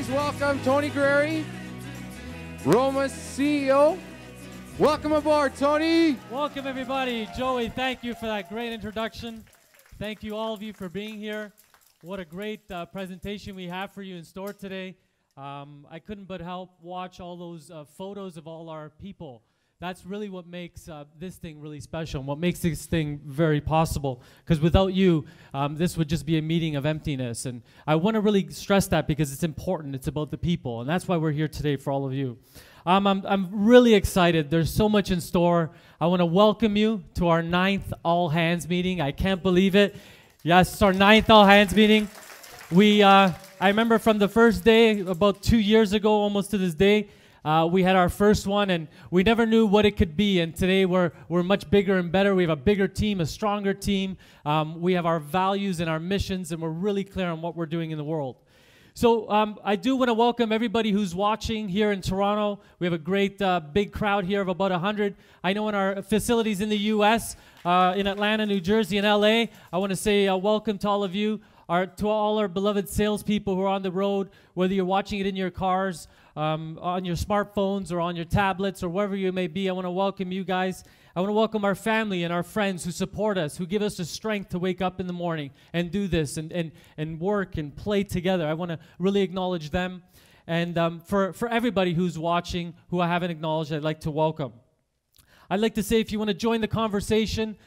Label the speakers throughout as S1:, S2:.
S1: Please welcome Tony Guerrieri, Roma's CEO. Welcome aboard, Tony.
S2: Welcome, everybody. Joey, thank you for that great introduction. Thank you, all of you, for being here. What a great presentation we have for you in store today. I couldn't but help watch all those photos of all our people. That's really what makes this thing really special and what makes this thing very possible. Because without you, this would just be a meeting of emptiness. And I want to really stress that because it's important. It's about the people. And that's why we're here today for all of you. I'm really excited. There's so much in store. I want to welcome you to our 9th All Hands meeting. I can't believe it. Yes, it's our 9th All Hands meeting. I remember from the first day, about 2 years ago, almost to this day, we had our first one, and we never knew what it could be. And today we're much bigger and better. We have a bigger team, a stronger team. We have our values and our missions, and we're really clear on what we're doing in the world. So I do want to welcome everybody who's watching here in Toronto. We have a great big crowd here of about 100. I know in our facilities in the U.S., in Atlanta, New Jersey, and L.A., I want to say welcome to all of you. To all our beloved salespeople who are on the road, whether you're watching it in your cars, on your smartphones, or on your tablets, or wherever you may be, I want to welcome you guys. I want to welcome our family and our friends who support us, who give us the strength to wake up in the morning and do this and work and play together. I want to really acknowledge them. And for everybody who's watching, who I haven't acknowledged, I'd like to welcome. I'd like to say if you want to join the conversation,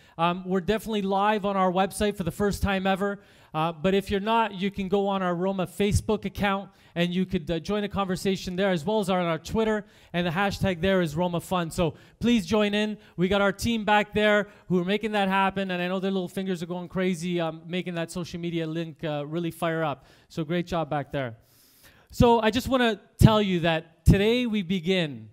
S2: we're definitely live on our website for the first time ever. But if you're not, you can go on our Roma Facebook account and you could join a conversation there, as well as on our Twitter, and the hashtag there is RomaFun. So please join in. We got our team back there who are making that happen, and I know their little fingers are going crazy making that social media link really fire up. So great job back there. So I just want to tell you that today we begin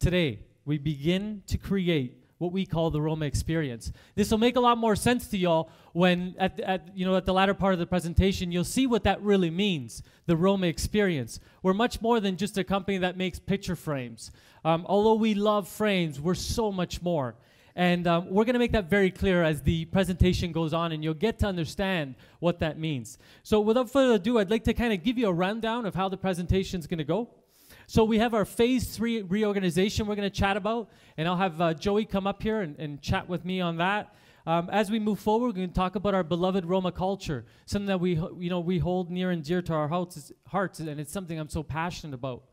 S2: to create what we call the Roma experience. This will make a lot more sense to y'all when at the latter part of the presentation, you'll see what that really means, the Roma experience. We're much more than just a company that makes picture frames. Although we love frames, we're so much more. And we're going to make that very clear as the presentation goes on, and you'll get to understand what that means. So without further ado, I'd like to kind of give you a rundown of how the presentation is going to go. So we have our Phase 3 reorganization we're going to chat about, and I'll have Joey come up here and chat with me on that. As we move forward, we're going to talk about our beloved Roma culture, something that we hold near and dear to our hearts, and it's something I'm so passionate about.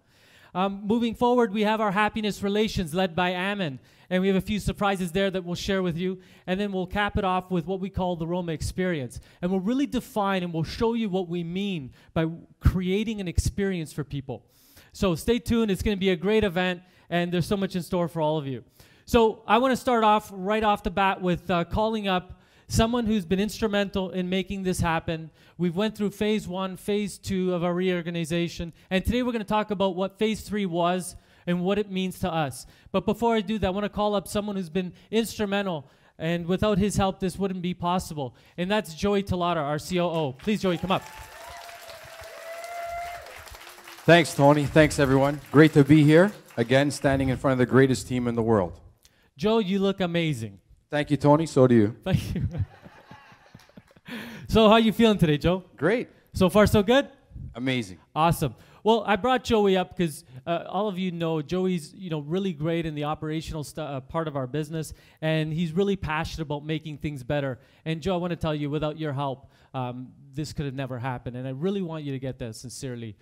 S2: Moving forward, we have our happiness relations led by Ammon, and we have a few surprises there that we'll share with you, and then we'll cap it off with what we call the Roma experience. And we'll really define and we'll show you what we mean by creating an experience for people. So stay tuned. It's going to be a great event, and there's so much in store for all of you. So I want to start off right off the bat with calling up someone who's been instrumental in making this happen. We've went through Phase 1, Phase 2 of our reorganization, and today we're going to talk about what Phase 3 was and what it means to us. But before I do that, I want to call up someone who's been instrumental, and without his help, this wouldn't be possible. And that's Joey Talata, our COO. Please, Joey, come up.
S1: Thanks, Tony. Thanks, everyone. Great to be here, again, standing in front of the greatest team in the world.
S2: Joe, you look amazing.
S1: Thank you, Tony. So do you.
S2: Thank you. So how are you feeling today, Joe?
S1: Great.
S2: So far, so good?
S1: Amazing.
S2: Awesome. Well, I brought Joey up because all of you know Joey's really great in the operational part of our business, and he's really passionate about making things better. And Joe, I want to tell you, without your help, this could have never happened. And I really want you to get that sincerely.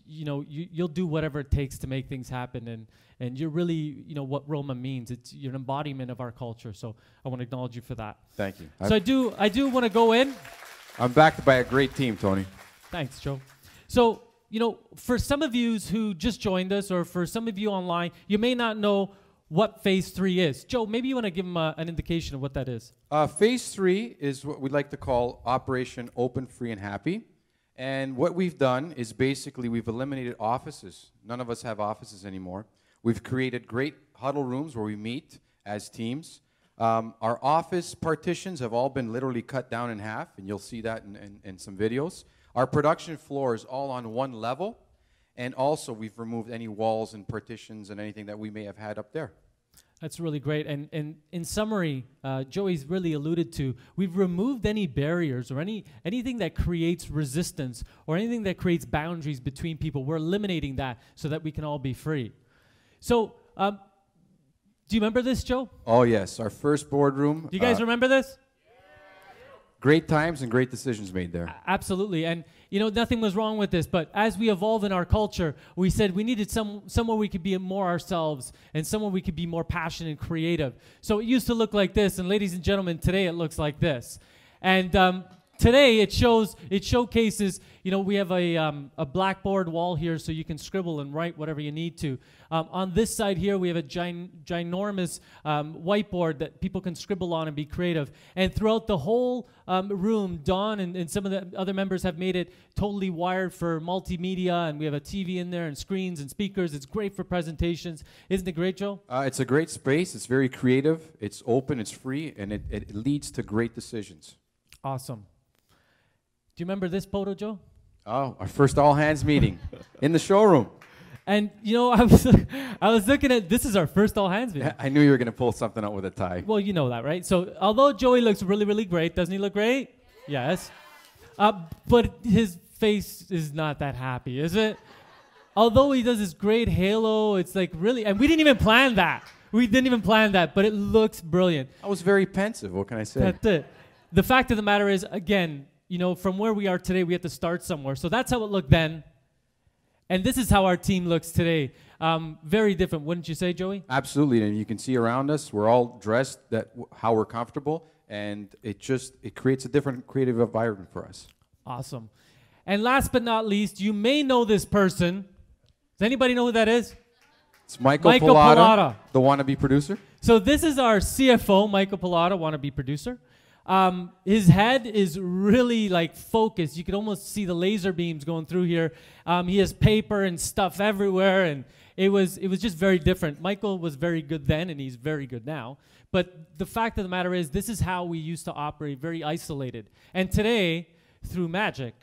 S2: You'll do whatever it takes to make things happen, and you're really what Roma means. You're an embodiment of our culture. So I want to acknowledge you for that.
S1: Thank you.
S2: So I do want to go in.
S1: I'm backed by a great team, Tony.
S2: Thanks, Joe. So for some of you who just joined us, or for some of you online, you may not know what Phase 3 is. Joe, maybe you want to give them an indication of what that is.
S1: Phase 3 is what we'd like to call Operation Open, Free, and Happy. And what we've done is basically we've eliminated offices. None of us have offices anymore. We've created great huddle rooms where we meet as teams. Our office partitions have all been literally cut down in half, and you'll see that in some videos. Our production floor is all on one level, and also we've removed any walls and partitions and anything that we may have had up there.
S2: That's really great. And in summary, Joey's really alluded to, we've removed any barriers or anything that creates resistance or anything that creates boundaries between people. We're eliminating that so that we can all be free. So, do you remember this, Joe?
S1: Oh, yes. Our first boardroom.
S2: Do you guys remember this?
S1: Great times and great decisions made there.
S2: Absolutely. And, you know, nothing was wrong with this, but as we evolve in our culture, we said we needed somewhere we could be more ourselves and somewhere we could be more passionate and creative. So it used to look like this, and ladies and gentlemen, today it looks like this. And today it showcases, you know, we have a blackboard wall here so you can scribble and write whatever you need to. On this side here, we have a ginormous whiteboard that people can scribble on and be creative. And throughout the whole room, Don and some of the other members have made it totally wired for multimedia, and we have a TV in there and screens and speakers. It's great for presentations. Isn't it great, Joe?
S1: It's a great space. It's very creative. It's open. It's free, and it leads to great decisions.
S2: Awesome. Do you remember this photo, Joe?
S1: Oh, our first all-hands meeting in the showroom.
S2: And, you know, I was looking at, this is our first all-hands meeting.
S1: I knew you were going to pull something out with a tie.
S2: Well, you know that, right? So, although Joey looks really, really great, doesn't he look great? Yes. But his face is not that happy, is it? Although he does this great halo, it's like really, and we didn't even plan that. We didn't even plan that, but it looks brilliant.
S1: I was very pensive. What can I say?
S2: That's it. The fact of the matter is, again, you know, from where we are today, we have to start somewhere. So that's how it looked then. And this is how our team looks today. Very different, wouldn't you say, Joey?
S1: Absolutely. And you can see around us, we're all dressed how we're comfortable. And it creates a different creative environment for us.
S2: Awesome. And last but not least, you may know this person. Does anybody know who that is?
S1: It's Michael Pilata, the wannabe producer.
S2: So this is our CFO, Michael Pilata, wannabe producer. His head is really like focused. You could almost see the laser beams going through here. He has paper and stuff everywhere, and it was just very different. Michael was very good then, and he's very good now. But the fact of the matter is, this is how we used to operate, very isolated. And today, through magic,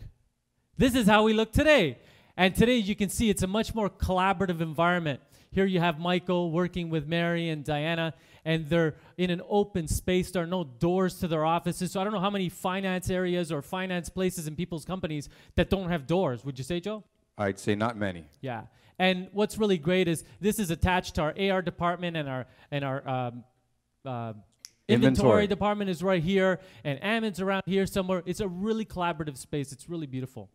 S2: this is how we look today. And today, you can see it's a much more collaborative environment. Here you have Michael working with Mary and Diana, and they're in an open space. There are no doors to their offices. So I don't know how many finance areas or finance places in people's companies that don't have doors. Would you say, Joe?
S1: I'd say not many.
S2: Yeah. And what's really great is this is attached to our AR department, and our inventory department is right here, and admin's around here somewhere. It's a really collaborative space. It's really beautiful.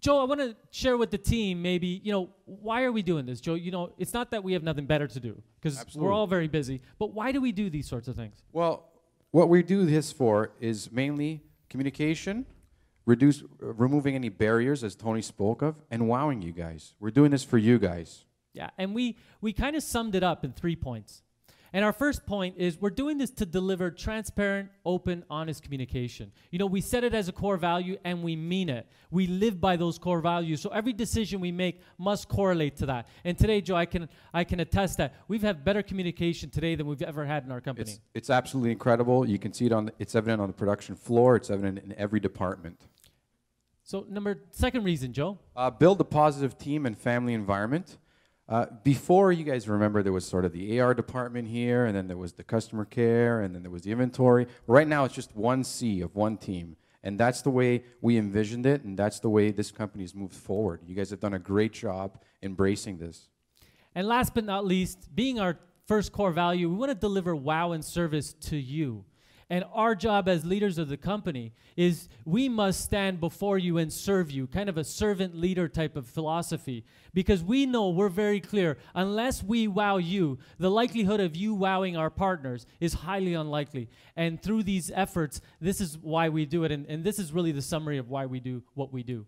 S2: Joe, I want to share with the team maybe, you know, why are we doing this, Joe? You know, it's not that we have nothing better to do, because we're all very busy, but why do we do these sorts of things?
S1: Well, what we do this for is mainly communication, removing any barriers, as Tony spoke of, and wowing you guys. We're doing this for you guys.
S2: Yeah, and we kind of summed it up in 3 points. And our first point is we're doing this to deliver transparent, open, honest communication. You know, we set it as a core value, and we mean it. We live by those core values. So every decision we make must correlate to that. And today, Joe, I can attest that we've had better communication today than we've ever had in our company.
S1: It's absolutely incredible. You can see it it's evident on the production floor. It's evident in every department.
S2: So second reason, Joe?
S1: Build a positive team and family environment. Before, you guys remember, there was sort of the AR department here, and then there was the customer care, and then there was the inventory. Right now, it's just one C of one team, and that's the way we envisioned it, and that's the way this company's moved forward. You guys have done a great job embracing this.
S2: And last but not least, being our first core value, we want to deliver wow and service to you. And our job as leaders of the company is we must stand before you and serve you, kind of a servant leader type of philosophy. Because we know, we're very clear, unless we wow you, the likelihood of you wowing our partners is highly unlikely. And through these efforts, this is why we do it. And this is really the summary of why we do what we do.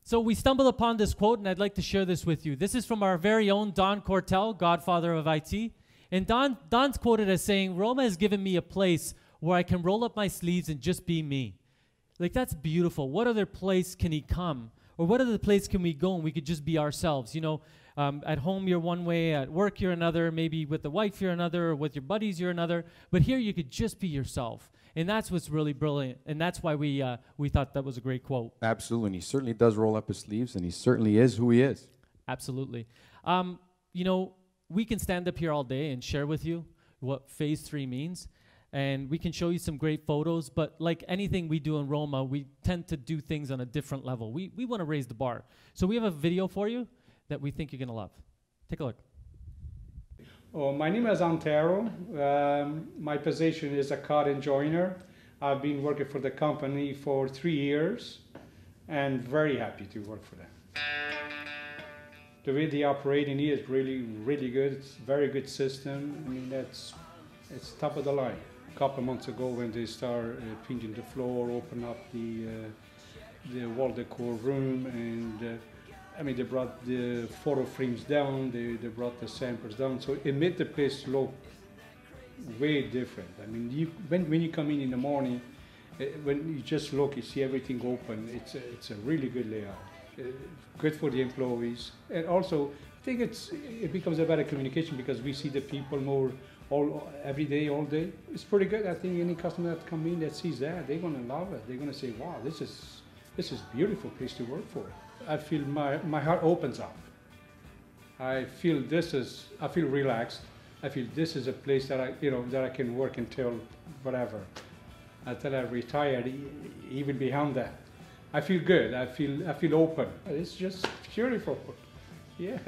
S2: So we stumbled upon this quote, and I'd like to share this with you. This is from our very own Don Cortell, godfather of IT. And Don's quoted as saying, Roma has given me a place where I can roll up my sleeves and just be me. Like, that's beautiful. What other place can he come? Or what other place can we go and we could just be ourselves? You know, at home you're one way, at work you're another, maybe with the wife you're another, or with your buddies you're another. But here you could just be yourself. And that's what's really brilliant. And that's why we thought that was a great quote.
S1: Absolutely. And he certainly does roll up his sleeves, and he certainly is who he is.
S2: Absolutely. You know, we can stand up here all day and share with you what phase 3 means, and we can show you some great photos, but like anything we do in Roma, we tend to do things on a different level. We want to raise the bar. So we have a video for you that we think you're going to love. Take a look.
S3: Oh, my name is Antero. My position is a cutting joiner. I've been working for the company for 3 years and very happy to work for them. The way they operating here is really, really good. It's a very good system. I mean, it's top of the line. A couple of months ago when they start painting the floor, open up the wall decor room, and I mean, they brought the photo frames down, they brought the samples down, so it made the place look way different. I mean, when you come in the morning, when you just look, you see everything open. It's a really good layout. Good for the employees, and also I think it becomes a better communication because we see the people more every day, all day. It's pretty good. I think any customer that comes in that sees that, they're gonna love it. They're gonna say, "Wow, this is beautiful place to work for." I feel my heart opens up. I feel relaxed. I feel this is a place that I can work until whatever, until I retire, even beyond that. I feel good. I feel open. It's just beautiful. Yeah.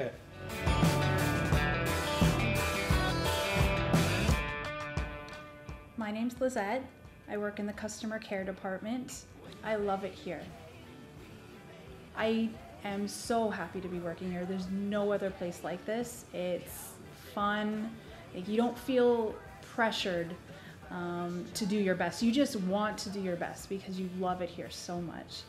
S4: My name's Lizette. I work in the customer care department. I love it here. I am so happy to be working here. There's no other place like this. It's fun. Like, you don't feel pressured to do your best. You just want to do your best because you love it here so much.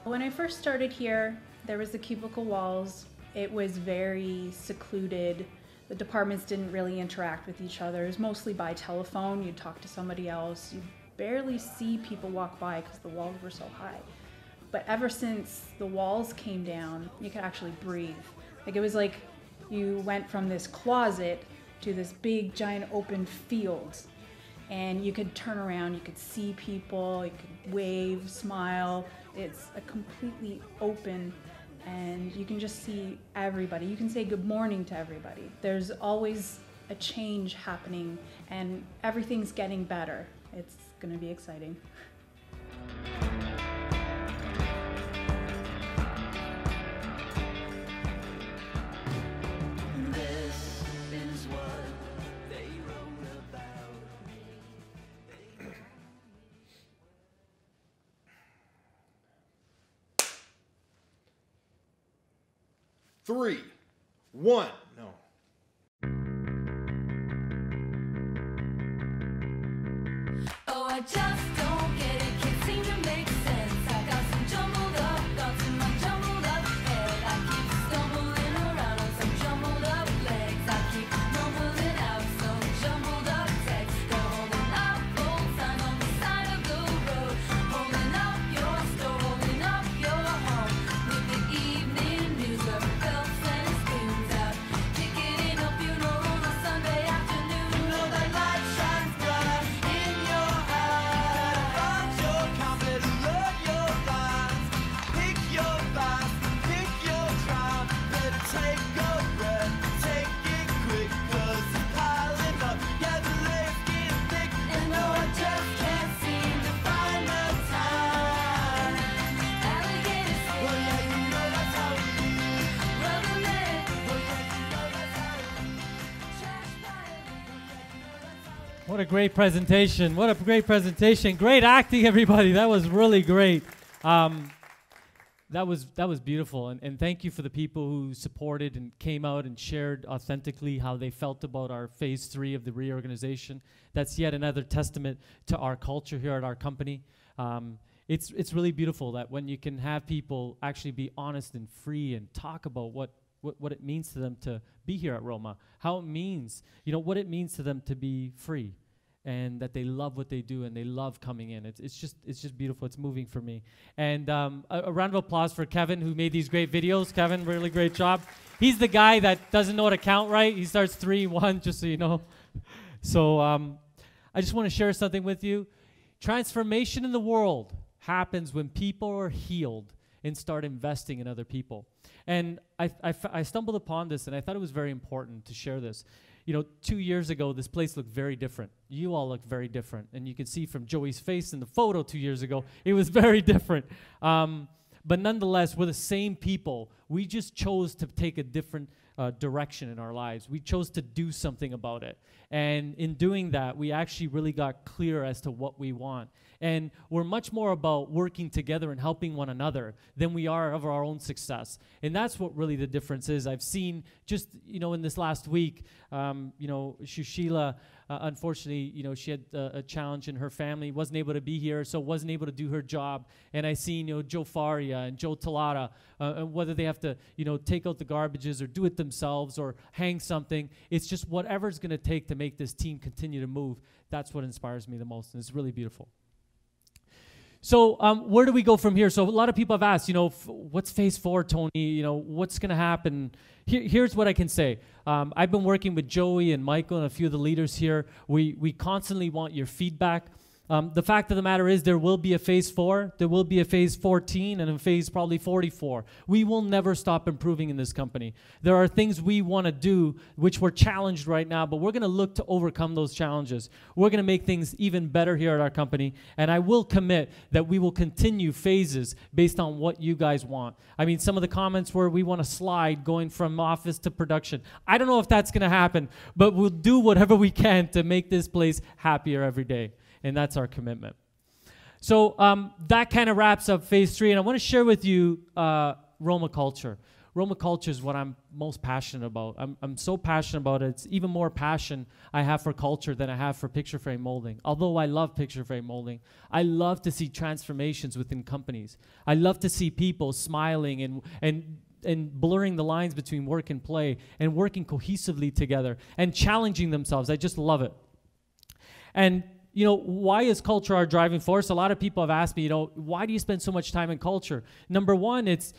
S4: When I first started here, there was the cubicle walls. It was very secluded. The departments didn't really interact with each other. It was mostly by telephone. You'd talk to somebody else. You'd barely see people walk by because the walls were so high. But ever since the walls came down, you could actually breathe. Like, it was like you went from this closet to this big, giant open field. And you could turn around, you could see people, you could wave, smile. It's a completely open, and you can just see everybody. You can say good morning to everybody. There's always a change happening, and everything's getting better. It's gonna be exciting.
S5: Three, one, no.
S6: Oh, I just don't get it, can't seem to make sense. I got some jumbled up thoughts in my jumbled up head. I keep stumbling around on some jumbled up legs. I keep mumbling out some jumbled up text. They're holding up old signs on the side of the road, holding up your store, holding up your home, with the evening news of bells and spoons out, ticketing up funeral on a Sunday afternoon. You know that light shines bright in your eyes. Find your confidence, learn your lines. Pick your vibes, pick your tribe. Better take a breath, take it quick, 'cause it's piling up. Yeah, the legs get thick, and no, I just can't seem to find the time. Alligator skin, well, yeah, you know that's how it is. Rubber man, well, yeah, you know that's how it is. Trash pile, well, yeah, you know that's how it is.
S2: What a great presentation. What a great presentation. Great acting, everybody. That was really great. That was beautiful. And thank you for the people who supported and came out and shared authentically how they felt about our phase 3 of the reorganization. That's yet another testament to our culture here at our company. It's really beautiful that when you can have people actually be honest and free and talk about what it means to them to be here at Roma, how it means, what it means to them to be free, and that they love what they do and they love coming in. It's just beautiful. It's moving for me. And a round of applause for Kevin, who made these great videos. Kevin, really great job. He's the guy that doesn't know how to count right. He starts 3, 1, just so you know. So I just want to share something with you. Transformation in the world happens when people are healed and start investing in other people. And I stumbled upon this, and I thought it was very important to share this. 2 years ago, this place looked very different. You all looked very different. And you can see from Joey's face in the photo 2 years ago, it was very different. But nonetheless, we're the same people. We just chose to take a different direction in our lives. We chose to do something about it. And in doing that, we actually really got clear as to what we want. And we're much more about working together and helping one another than we are of our own success. And that's what really the difference is. I've seen just, in this last week, Shushila, unfortunately, she had a challenge in her family, wasn't able to be here, so wasn't able to do her job. And I seen, Joe Faria and Joe Talata, whether they have to, take out the garbages or do it themselves or hang something. It's just whatever's going to take to make this team continue to move. That's what inspires me the most, and it's really beautiful. So where do we go from here? So a lot of people have asked, what's phase 4, Tony? What's going to happen? Here's what I can say. I've been working with Joey and Michael and a few of the leaders here. We constantly want your feedback. The fact of the matter is there will be a phase 4, there will be a phase 14, and a phase probably 44. We will never stop improving in this company. There are things we want to do which we're challenged right now, but we're going to look to overcome those challenges. We're going to make things even better here at our company, and I will commit that we will continue phases based on what you guys want. I mean, some of the comments were we want to slide going from office to production. I don't know if that's going to happen, but we'll do whatever we can to make this place happier every day. And that's our commitment. So that kind of wraps up phase 3. And I want to share with you Roma culture. Roma culture is what I'm most passionate about. I'm so passionate about it. It's even more passion I have for culture than I have for picture frame molding. Although I love picture frame molding, I love to see transformations within companies. I love to see people smiling and blurring the lines between work and play and working cohesively together and challenging themselves. I just love it. And why is culture our driving force? A lot of people have asked me, why do you spend so much time in culture? Number one, it's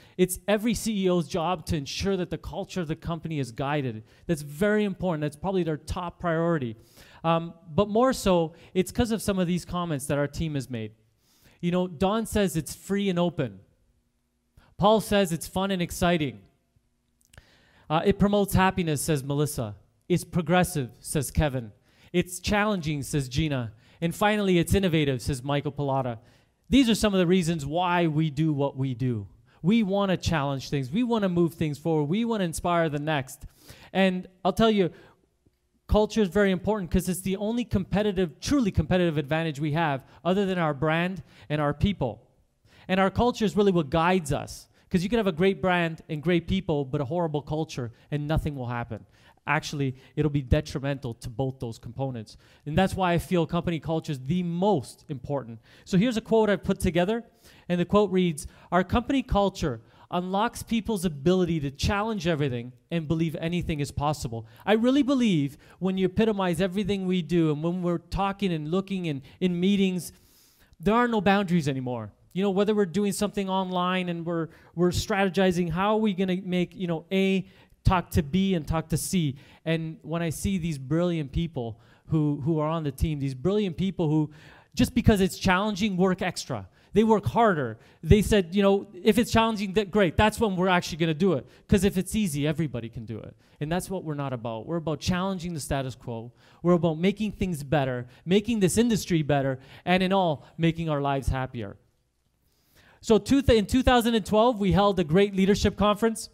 S2: every CEO's job to ensure that the culture of the company is guided. That's very important. That's probably their top priority. But more so, it's because of some of these comments that our team has made. Don says it's free and open. Paul says it's fun and exciting. It promotes happiness, says Melissa. It's progressive, says Kevin. It's challenging, says Gina. And finally, it's innovative, says Michael Pilata. These are some of the reasons why we do what we do. We want to challenge things. We want to move things forward. We want to inspire the next. And I'll tell you, culture is very important because it's the only truly competitive advantage we have other than our brand and our people. And our culture is really what guides us. Because you can have a great brand and great people, but a horrible culture, and nothing will happen. Actually, it'll be detrimental to both those components. And that's why I feel company culture is the most important. So here's a quote I've put together, and the quote reads, "Our company culture unlocks people's ability to challenge everything and believe anything is possible." I really believe when you epitomize everything we do and when we're talking and looking in meetings, there are no boundaries anymore. Whether we're doing something online and we're strategizing, how are we going to make, A talk to B and talk to C? And when I see these brilliant people who are on the team, these brilliant people who, just because it's challenging, work extra. They work harder. They said, if it's challenging, great. That's when we're actually going to do it. Because if it's easy, everybody can do it. And that's what we're not about. We're about challenging the status quo. We're about making things better, making this industry better, and in all, making our lives happier. So in 2012, we held a great leadership conference.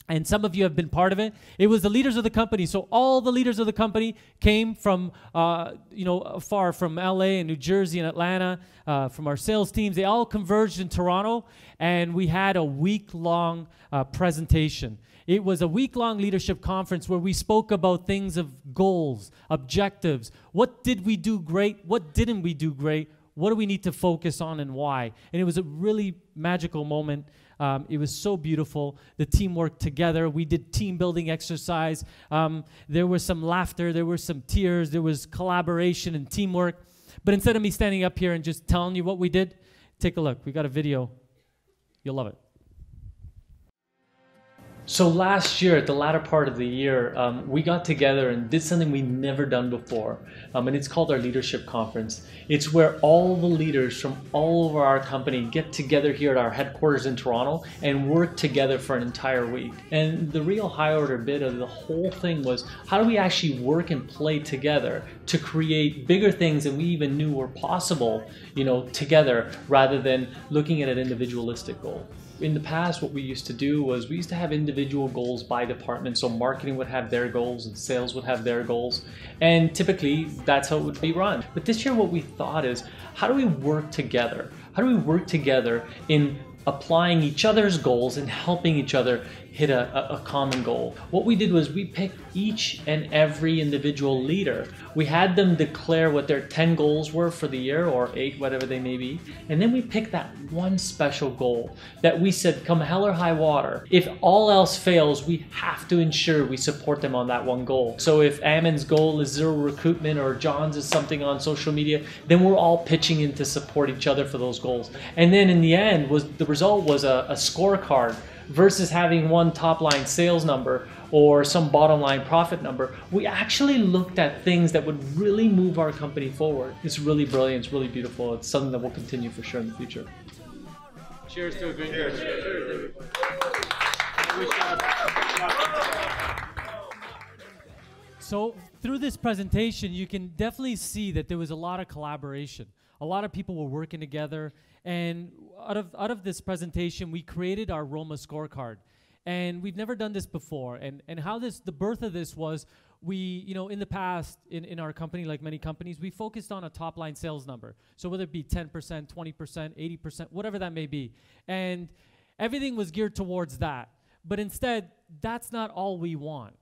S2: And some of you have been part of it. It was the leaders of the company. So all the leaders of the company came from, far from LA and New Jersey and Atlanta, from our sales teams. They all converged in Toronto, and we had a week-long presentation. It was a week-long leadership conference where we spoke about things of goals, objectives. What did we do great? What didn't we do great? What do we need to focus on and why? And it was a really magical moment. It was so beautiful. The team worked together. We did team building exercise. There was some laughter. There were some tears. There was collaboration and teamwork. But instead of me standing up here and just telling you what we did, take a look. We got a video. You'll love it.
S7: So last year, at the latter part of the year, we got together and did something we'd never done before, and it's called our leadership conference. It's where all the leaders from all over our company get together here at our headquarters in Toronto and work together for an entire week. And the real high order bit of the whole thing was, how do we actually work and play together to create bigger things than we even knew were possible, together, rather than looking at an individualistic goal. In the past, what we used to do was we used to have individual goals by department. So marketing would have their goals and sales would have their goals. And typically that's how it would be run. But this year what we thought is, how do we work together? How do we work together in applying each other's goals and helping each other hit a common goal? What we did was we picked each and every individual leader. We had them declare what their 10 goals were for the year, or 8, whatever they may be. And then we picked that one special goal that we said, come hell or high water, if all else fails, we have to ensure we support them on that one goal. So if Ammon's goal is 0 recruitment, or John's is something on social media, then we're all pitching in to support each other for those goals. And then in the end, the result was a scorecard. Versus having one top line sales number or some bottom line profit number, we actually looked at things that would really move our company forward. It's really brilliant, it's really beautiful. It's something that will continue for sure in the future. Cheers to a great year.
S2: So through this presentation, you can definitely see that there was a lot of collaboration. A lot of people were working together, and out of this presentation, we created our Roma scorecard. And we've never done this before. And how the birth of this was, we, in the past, in our company, like many companies, we focused on a top line sales number. So whether it be 10%, 20%, 80%, whatever that may be. And everything was geared towards that. But instead, that's not all we want.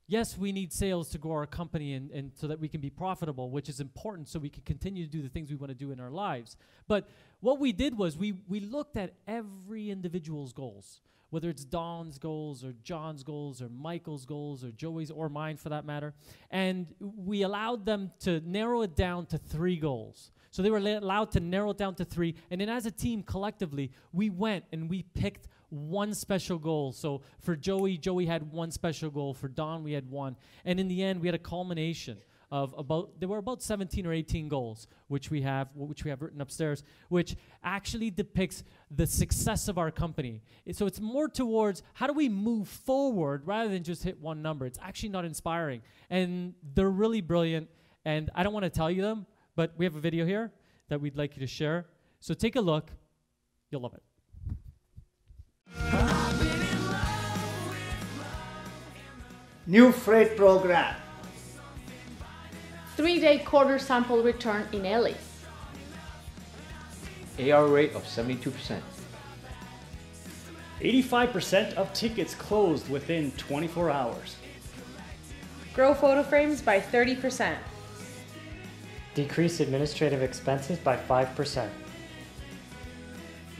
S2: Yes, we need sales to grow our company and so that we can be profitable, which is important so we can continue to do the things we want to do in our lives. But what we did was we looked at every individual's goals, whether it's Don's goals or John's goals or Michael's goals or Joey's or mine for that matter, and we allowed them to narrow it down to 3 goals. So they were allowed to narrow it down to 3, and then as a team collectively, we went and we picked one special goal. So for Joey had one special goal. For Don, we had one. And in the end, we had a culmination of there were about 17 or 18 goals, which we have written upstairs, which actually depicts the success of our company. So it's more towards how do we move forward rather than just hit one number. It's actually not inspiring. And they're really brilliant. And I don't want to tell you them, but we have a video here that we'd like you to share. So take a look. You'll love it.
S8: New freight program.
S9: 3-day quarter sample return in LA.
S10: AR rate of 72%.
S11: 85% of tickets closed within 24 hours.
S12: Grow photo frames by 30%.
S13: Decrease administrative expenses by 5%.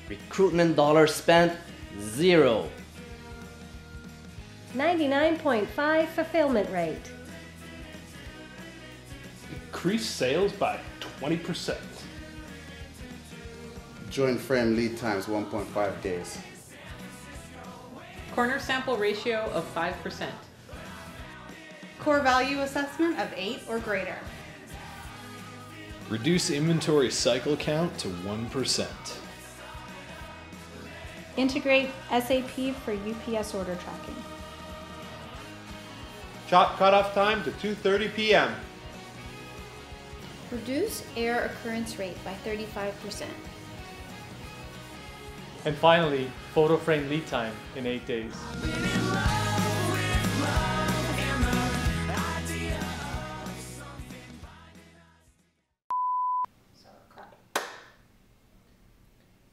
S10: Recruitment dollars spent, 0.
S14: 99.5 fulfillment rate.
S15: Increase sales by 20%.
S16: Joint frame lead times 1.5 days.
S17: Corner sample ratio of 5%.
S18: Core value assessment of 8 or greater.
S15: Reduce inventory cycle count to 1%.
S4: Integrate SAP for UPS order tracking.
S5: Chop cutoff time to 2:30 p.m.
S19: Reduce error occurrence rate by 35%.
S7: And finally, photo frame lead time in 8 days.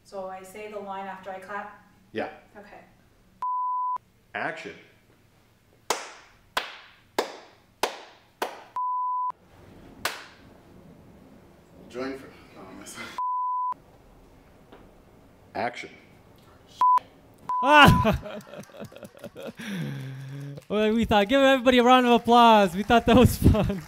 S4: So I say the line after I clap?
S5: Yeah.
S4: Okay.
S5: Action.
S16: Join for.
S5: Action.
S2: Well, we thought, give everybody a round of applause. We thought that was fun.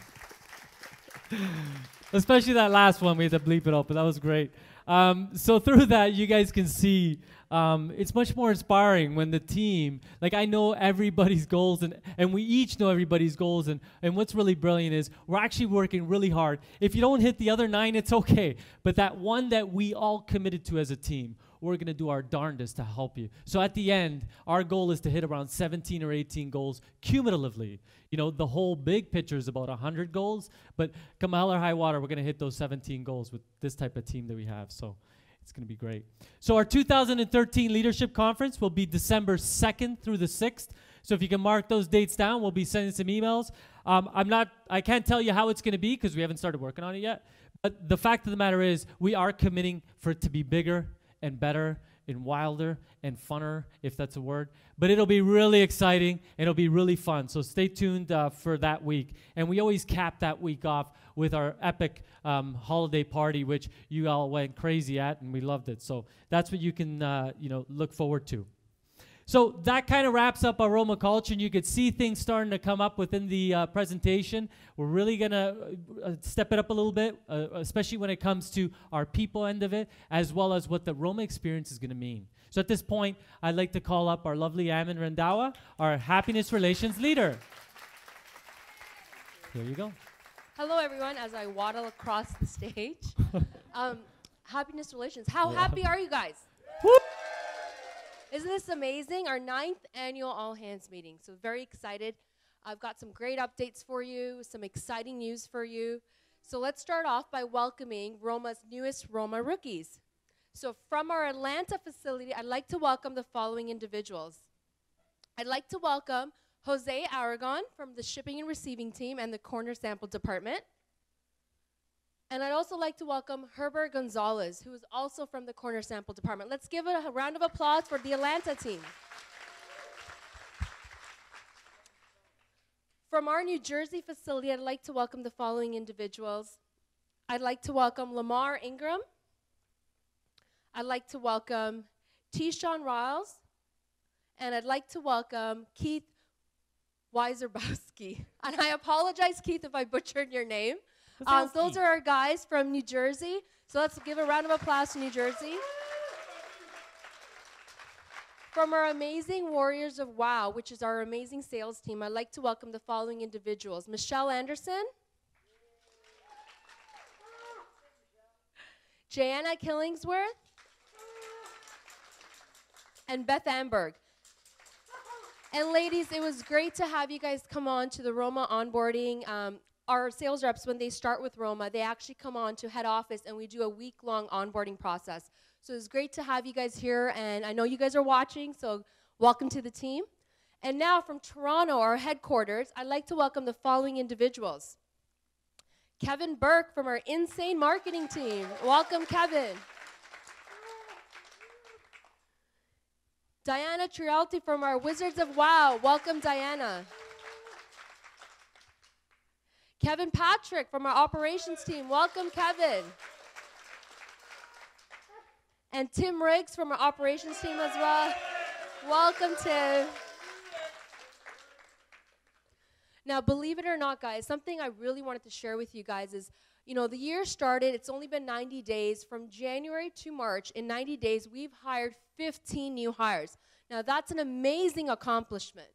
S2: Especially that last one, we had to bleep it out, but that was great. So through that, you guys can see it's much more inspiring when the team, like I know everybody's goals and we each know everybody's goals and what's really brilliant is we're actually working really hard. If you don't hit the other 9, it's okay. But that one that we all committed to as a team, we're going to do our darndest to help you. So at the end, our goal is to hit around 17 or 18 goals cumulatively. You know, the whole big picture is about 100 goals, but come hell or high water, we're going to hit those 17 goals with this type of team that we have. So it's going to be great. So our 2013 Leadership Conference will be December 2nd through the 6th. So if you can mark those dates down, we'll be sending some emails. I can't tell you how it's going to be because we haven't started working on it yet. But the fact of the matter is we are committing for it to be bigger and better and wilder and funner, if that's a word. But it'll be really exciting and it'll be really fun. So stay tuned for that week. And we always cap that week off with our epic holiday party, which you all went crazy at and we loved it. So that's what you can look forward to. So that kind of wraps up our Roma culture, and you could see things starting to come up within the presentation. We're really going to step it up a little bit, especially when it comes to our people end of it, as well as what the Roma experience is going to mean. So at this point, I'd like to call up our lovely Amin Randawa, our Happiness Relations leader. Here you go.
S20: Hello, everyone, as I waddle across the stage. Happiness Relations. How happy are you guys?
S2: Woo!
S20: Isn't this amazing? Our 9th annual All Hands meeting. So very excited. I've got some great updates for you, some exciting news for you. So let's start off by welcoming Roma's newest Roma rookies. So from our Atlanta facility, I'd like to welcome the following individuals. I'd like to welcome Jose Aragon from the shipping and receiving team and the corner sample department. And I'd also like to welcome Herbert Gonzalez, who is also from the corner sample department. Let's give a round of applause for the Atlanta team. From our New Jersey facility, I'd like to welcome the following individuals. I'd like to welcome Lamar Ingram. I'd like to welcome T-Shawn Riles. And I'd like to welcome Keith Weiserbowski. And I apologize, Keith, if I butchered your name. Those are our guys from New Jersey. So let's give a round of applause to New Jersey. From our amazing Warriors of WOW, which is our amazing sales team, I'd like to welcome the following individuals. Michelle Anderson. Jana Killingsworth. And Beth Amberg. And ladies, it was great to have you guys come on to the Roma onboarding. Our sales reps, when they start with Roma, they actually come on to head office and we do a week-long onboarding process. So it's great to have you guys here, and I know you guys are watching, so welcome to the team. And now from Toronto, our headquarters, I'd like to welcome the following individuals. Kevin Burke from our Insane Marketing team. Welcome, Kevin. Diana Trialti from our Wizards of WOW. Welcome, Diana. Kevin Patrick from our operations team. Welcome, Kevin. And Tim Riggs from our operations team as well. Welcome, Tim. Now, believe it or not, guys, something I really wanted to share with you guys is, you know, the year started, it's only been 90 days. From January to March, in 90 days, we've hired 15 new hires. Now, that's an amazing accomplishment.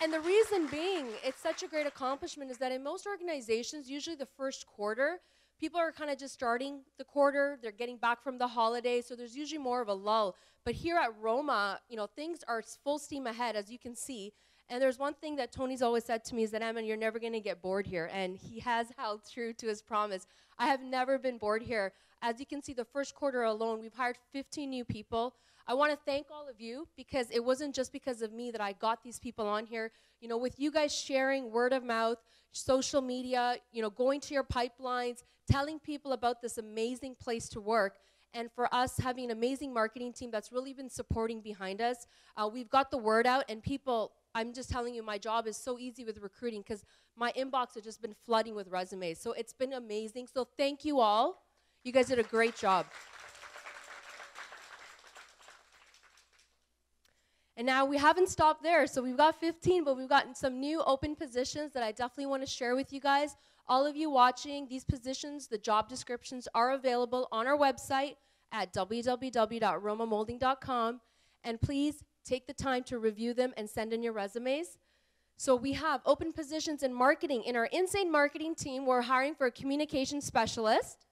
S20: And the reason being it's such a great accomplishment is that in most organizations, usually the first quarter, people are kind of just starting the quarter. They're getting back from the holidays, so there's usually more of a lull. But here at Roma, you know, things are full steam ahead, as you can see. And there's one thing that Tony's always said to me is that, Emma, you're never going to get bored here. And he has held true to his promise. I have never been bored here. As you can see, the first quarter alone, we've hired 15 new people. I want to thank all of you because it wasn't just because of me that I got these people on here. You know, with you guys sharing word of mouth, social media, you know, going to your pipelines, telling people about this amazing place to work, and for us having an amazing marketing team that's really been supporting behind us, we've got the word out, and people, I'm just telling you, my job is so easy with recruiting because my inbox has just been flooding with resumes. So it's been amazing. So thank you all. You guys did a great job. And now we haven't stopped there. So we've got 15, but we've gotten some new open positions that I definitely want to share with you guys. All of you watching, these positions, the job descriptions are available on our website at www.romamoulding.com. And please take the time to review them and send in your resumes. So we have open positions in marketing. In our Insane marketing team, we're hiring for a communication specialist.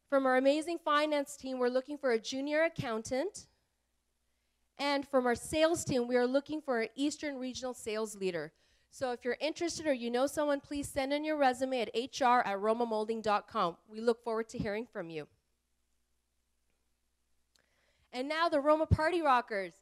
S20: From our amazing finance team, we're looking for a junior accountant. And from our sales team, we are looking for an Eastern Regional Sales Leader. So if you're interested or you know someone, please send in your resume at hr@romamoulding.com. We look forward to hearing from you. And now the Roma Party Rockers.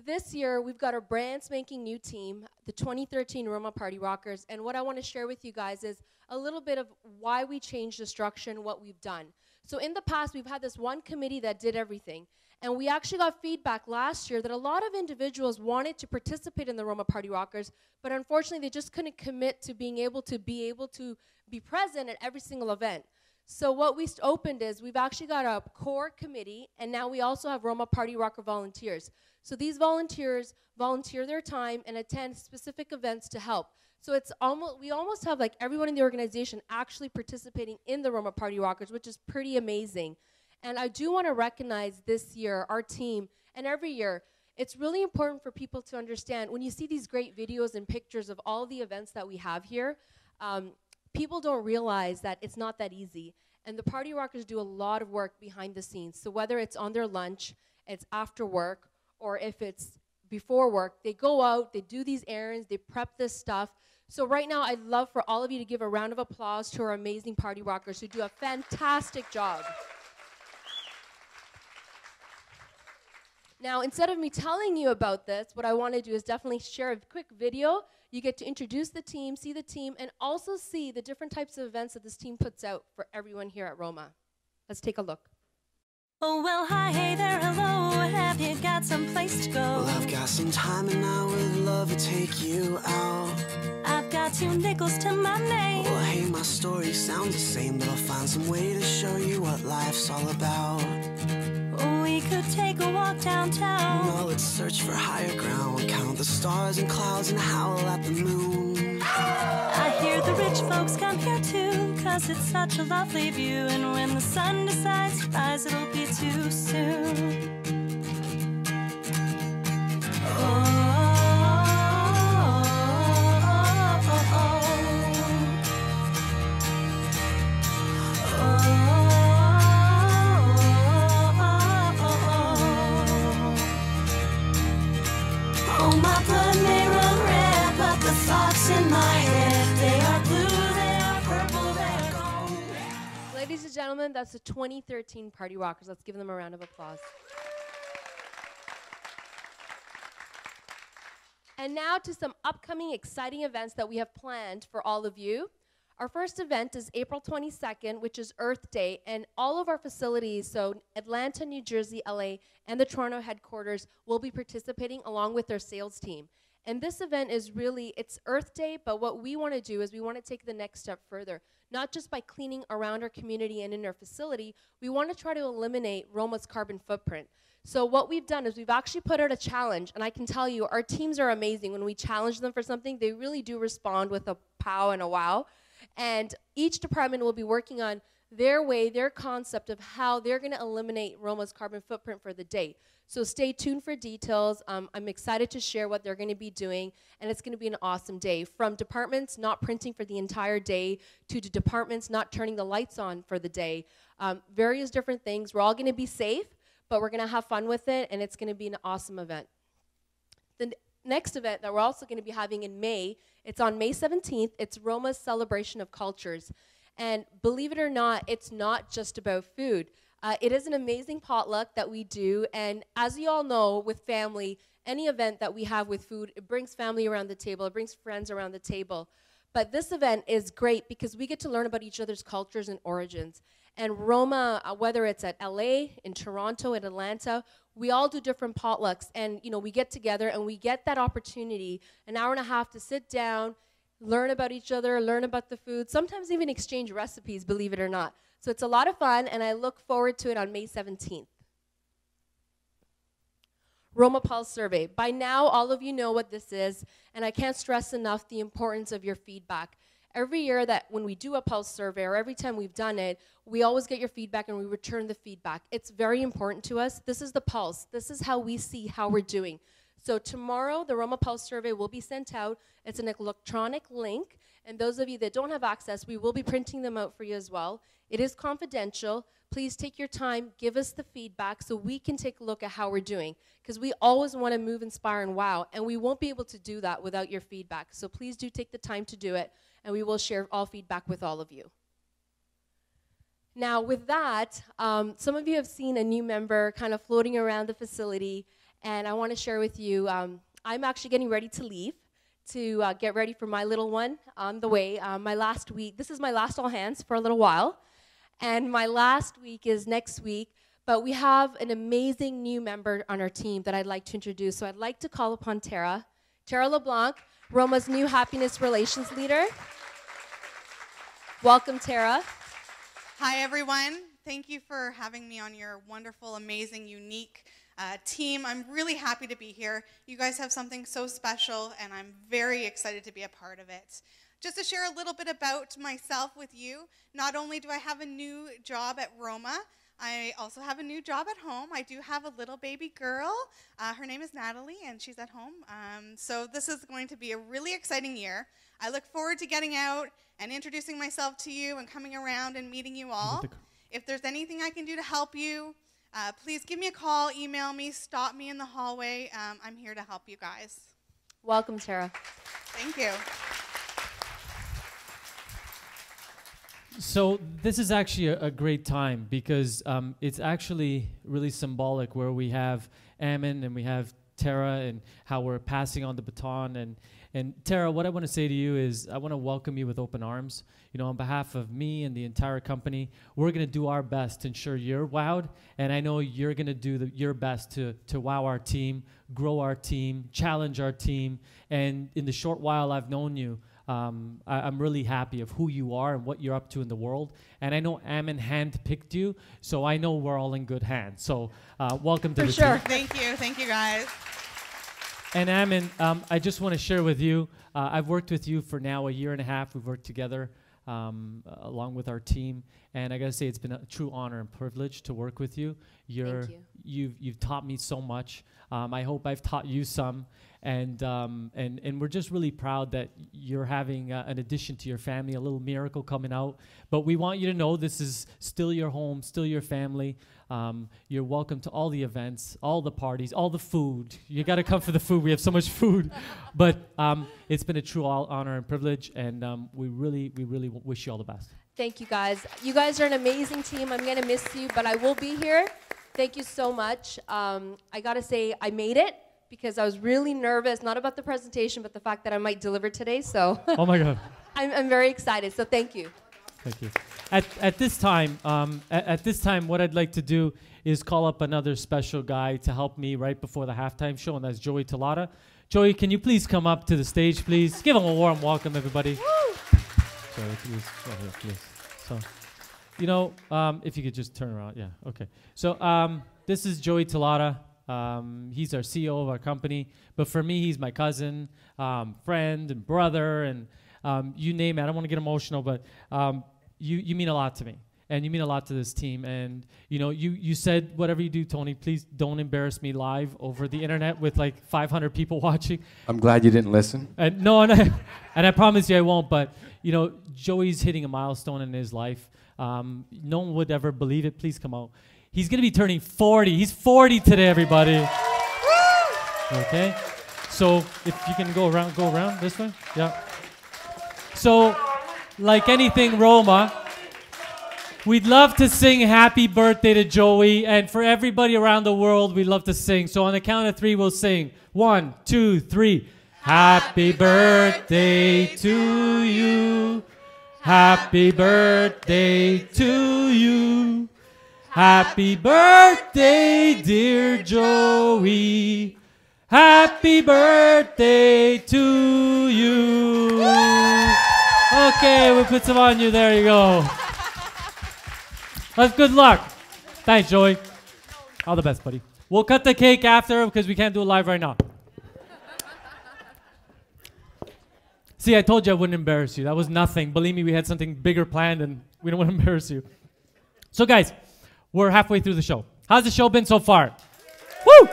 S20: This year, we've got a brand spanking new team, the 2013 Roma Party Rockers. And what I want to share with you guys is a little bit of why we changed the structure and what we've done. So in the past, we've had this one committee that did everything. And we actually got feedback last year that a lot of individuals wanted to participate in the Roma Party Rockers, but unfortunately they just couldn't commit to being able to be present at every single event. So what we opened is we've actually got a core committee, and now we also have Roma Party Rocker volunteers. So these volunteers volunteer their time and attend specific events to help. So it's we almost have like everyone in the organization actually participating in the Roma Party Rockers, which is pretty amazing. And I do want to recognize this year, our team, and every year, it's really important for people to understand, when you see these great videos and pictures of all the events that we have here, people don't realize that it's not that easy. And the Party Rockers do a lot of work behind the scenes. So whether it's on their lunch, it's after work, or if it's before work, they go out, they do these errands, they prep this stuff. So right now, I'd love for all of you to give a round of applause to our amazing Party Rockers who do a fantastic job. Now, instead of me telling you about this, what I want to do is definitely share a quick video. You get to introduce the team, see the team, and also see the different types of events that this team puts out for everyone here at Roma. Let's take a look.
S6: Oh, well, hi, hey there, hello, have you got some place to go?
S21: Well, I've got some time and I would love to take you out.
S6: I've got 2 nickels to my name.
S21: Well, hey, my story sounds the same, but I'll find some way to show you what life's all about.
S6: We could take a walk downtown.
S21: No, let's search for higher ground. Count the stars and clouds and howl at the moon.
S6: I hear the rich folks come here too, 'cause it's such a lovely view. And when the sun decides to rise, it'll be too soon.
S21: In my head, they are blue, they are purple, they are gold.
S20: Ladies and gentlemen, that's the 2013 Party Rockers. Let's give them a round of applause. And now to some upcoming exciting events that we have planned for all of you. Our first event is April 22nd, which is Earth Day, and all of our facilities, so Atlanta, New Jersey, LA, and the Toronto headquarters will be participating along with their sales team. And this event is really, it's Earth Day, but what we want to do is we want to take the next step further. Not just by cleaning around our community and in our facility, we want to try to eliminate Roma's carbon footprint. So what we've done is we've actually put out a challenge, and I can tell you, our teams are amazing. When we challenge them for something, they really do respond with a pow and a wow. And each department will be working on their way, their concept of how they're going to eliminate Roma's carbon footprint for the day. So stay tuned for details. I'm excited to share what they're going to be doing, and it's going to be an awesome day. From departments not printing for the entire day to the departments not turning the lights on for the day. Various different things. We're all going to be safe, but we're going to have fun with it, and it's going to be an awesome event. The next event that we're also going to be having in May, it's on May 17th. It's Roma's Celebration of Cultures. And believe it or not, it's not just about food. It is an amazing potluck that we do, and as you all know, with family, any event that we have with food, it brings family around the table, it brings friends around the table. But this event is great because we get to learn about each other's cultures and origins. And Roma, whether it's at LA, in Toronto, in Atlanta, we all do different potlucks, and we get together and we get that opportunity, an hour and a half to sit down, learn about each other, learn about the food, sometimes even exchange recipes, believe it or not. So it's a lot of fun, and I look forward to it on May 17th. Roma Pulse Survey. By now, all of you know what this is, and I can't stress enough the importance of your feedback. every year that when we do a pulse survey or every time we've done it, we always get your feedback and we return the feedback. It's very important to us. This is the pulse. This is how we see how we're doing. So tomorrow, the Roma Pulse survey will be sent out. It's an electronic link. And those of you that don't have access, we will be printing them out for you as well. It is confidential. Please take your time, give us the feedback so we can take a look at how we're doing. Because we always want to move, inspire, and wow. And we won't be able to do that without your feedback. So please do take the time to do it. And we will share all feedback with all of you. Now, with that, some of you have seen a new member kind of floating around the facility. And I want to share with you, I'm actually getting ready to leave to get ready for my little one on the way. My last week, this is my last all hands for a little while. And my last week is next week. But we have an amazing new member on our team that I'd like to introduce. So I'd like to call upon Tara. Tara LeBlanc, Roma's new Happiness Relations Leader. Welcome, Tara.
S18: Hi, everyone. Thank you for having me on your wonderful, amazing, unique team. I'm really happy to be here. You guys have something so special, and I'm very excited to be a part of it. Just to share a little bit about myself with you, not only do I have a new job at Roma, I also have a new job at home. I do have a little baby girl. Her name is Natalie, and she's at home. So this is going to be a really exciting year. I look forward to getting out and introducing myself to you and coming around and meeting you all. If there's anything I can do to help you, please give me a call, email me, stop me in the hallway. I'm here to help you guys.
S20: Welcome, Tara.
S18: Thank you.
S2: So this is actually a great time because it's actually really symbolic where we have Ammon and we have Tara and how we're passing on the baton. And Tara, what I want to say to you is I want to welcome you with open arms. You know, on behalf of me and the entire company, we're going to do our best to ensure you're wowed. And I know you're going to do your best to wow our team, grow our team, challenge our team. And in the short while I've known you, I'm really happy of who you are and what you're up to in the world. And I know Ammon handpicked you, so I know we're all in good hands. So welcome to the team.
S18: Thank you. Thank you, guys.
S2: And Ammon, I just want to share with you, I've worked with you for now a year and a half. We've worked together along with our team. And I got to say, it's been a true honor and privilege to work with you.
S20: Thank you.
S2: You've taught me so much. I hope I've taught you some. And we're just really proud that you're having an addition to your family, a little miracle coming out. But we want you to know this is still your home, still your family. You're welcome to all the events, all the parties, all the food. You got to come for the food. We have so much food. But it's been a true honor and privilege, and we really wish you all the best.
S20: Thank you, guys. You guys are an amazing team. I'm going to miss you, but I will be here. Thank you so much. I got to say, I made it because I was really nervous, not about the presentation, but the fact that I might deliver today. So
S2: oh, my God.
S20: I'm very excited, so thank you.
S2: Thank you. At this time, what I'd like to do is call up another special guy to help me right before the halftime show, and that's Joey Talata. Joey, can you please come up to the stage, please? Give him a warm welcome, everybody. Joey, please. Right here, please. So, you know, if you could just turn around. Yeah, okay. So this is Joey Talata. He's our CEO of our company. But for me, he's my cousin, friend, and brother, and you name it. I don't want to get emotional, but you mean a lot to me. And you mean a lot to this team. And, you know, you said, whatever you do, Tony, please don't embarrass me live over the internet with like 500 people watching.
S1: I'm glad you didn't listen.
S2: And no, and I promise you I won't. But, you know, Joey's hitting a milestone in his life. No one would ever believe it. Please come out. He's going to be turning 40. He's 40 today, everybody. Okay. So if you can go around this way. Yeah. So like anything Roma, we'd love to sing happy birthday to Joey. And for everybody around the world, we'd love to sing. So on the count of 3, we'll sing. 1, 2, 3. Happy birthday to you. Happy birthday to you. Happy birthday, dear Joey. Happy birthday to you. Okay, we'll put some on you. There you go. That's good luck. Thanks, Joey. All the best, buddy. We'll cut the cake after because we can't do it live right now. See, I told you I wouldn't embarrass you. That was nothing. Believe me, we had something bigger planned, and we don't want to embarrass you. So, guys, we're halfway through the show. How's the show been so far? Woo!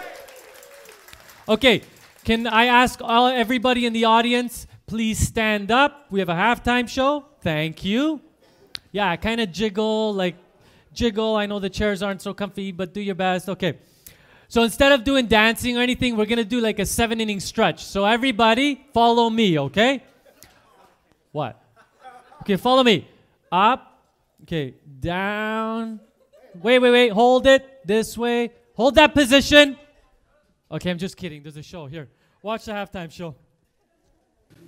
S2: Okay, can I ask everybody in the audience, please stand up. We have a halftime show. Thank you. Yeah, kind of jiggle. I know the chairs aren't so comfy, but do your best. Okay. So instead of doing dancing or anything, we're going to do like a 7-inning stretch. So everybody, follow me, okay? What? Okay, follow me. Up. Okay, down. Wait. Hold it. This way. Hold that position. Okay, I'm just kidding. There's a show here. Watch the halftime show.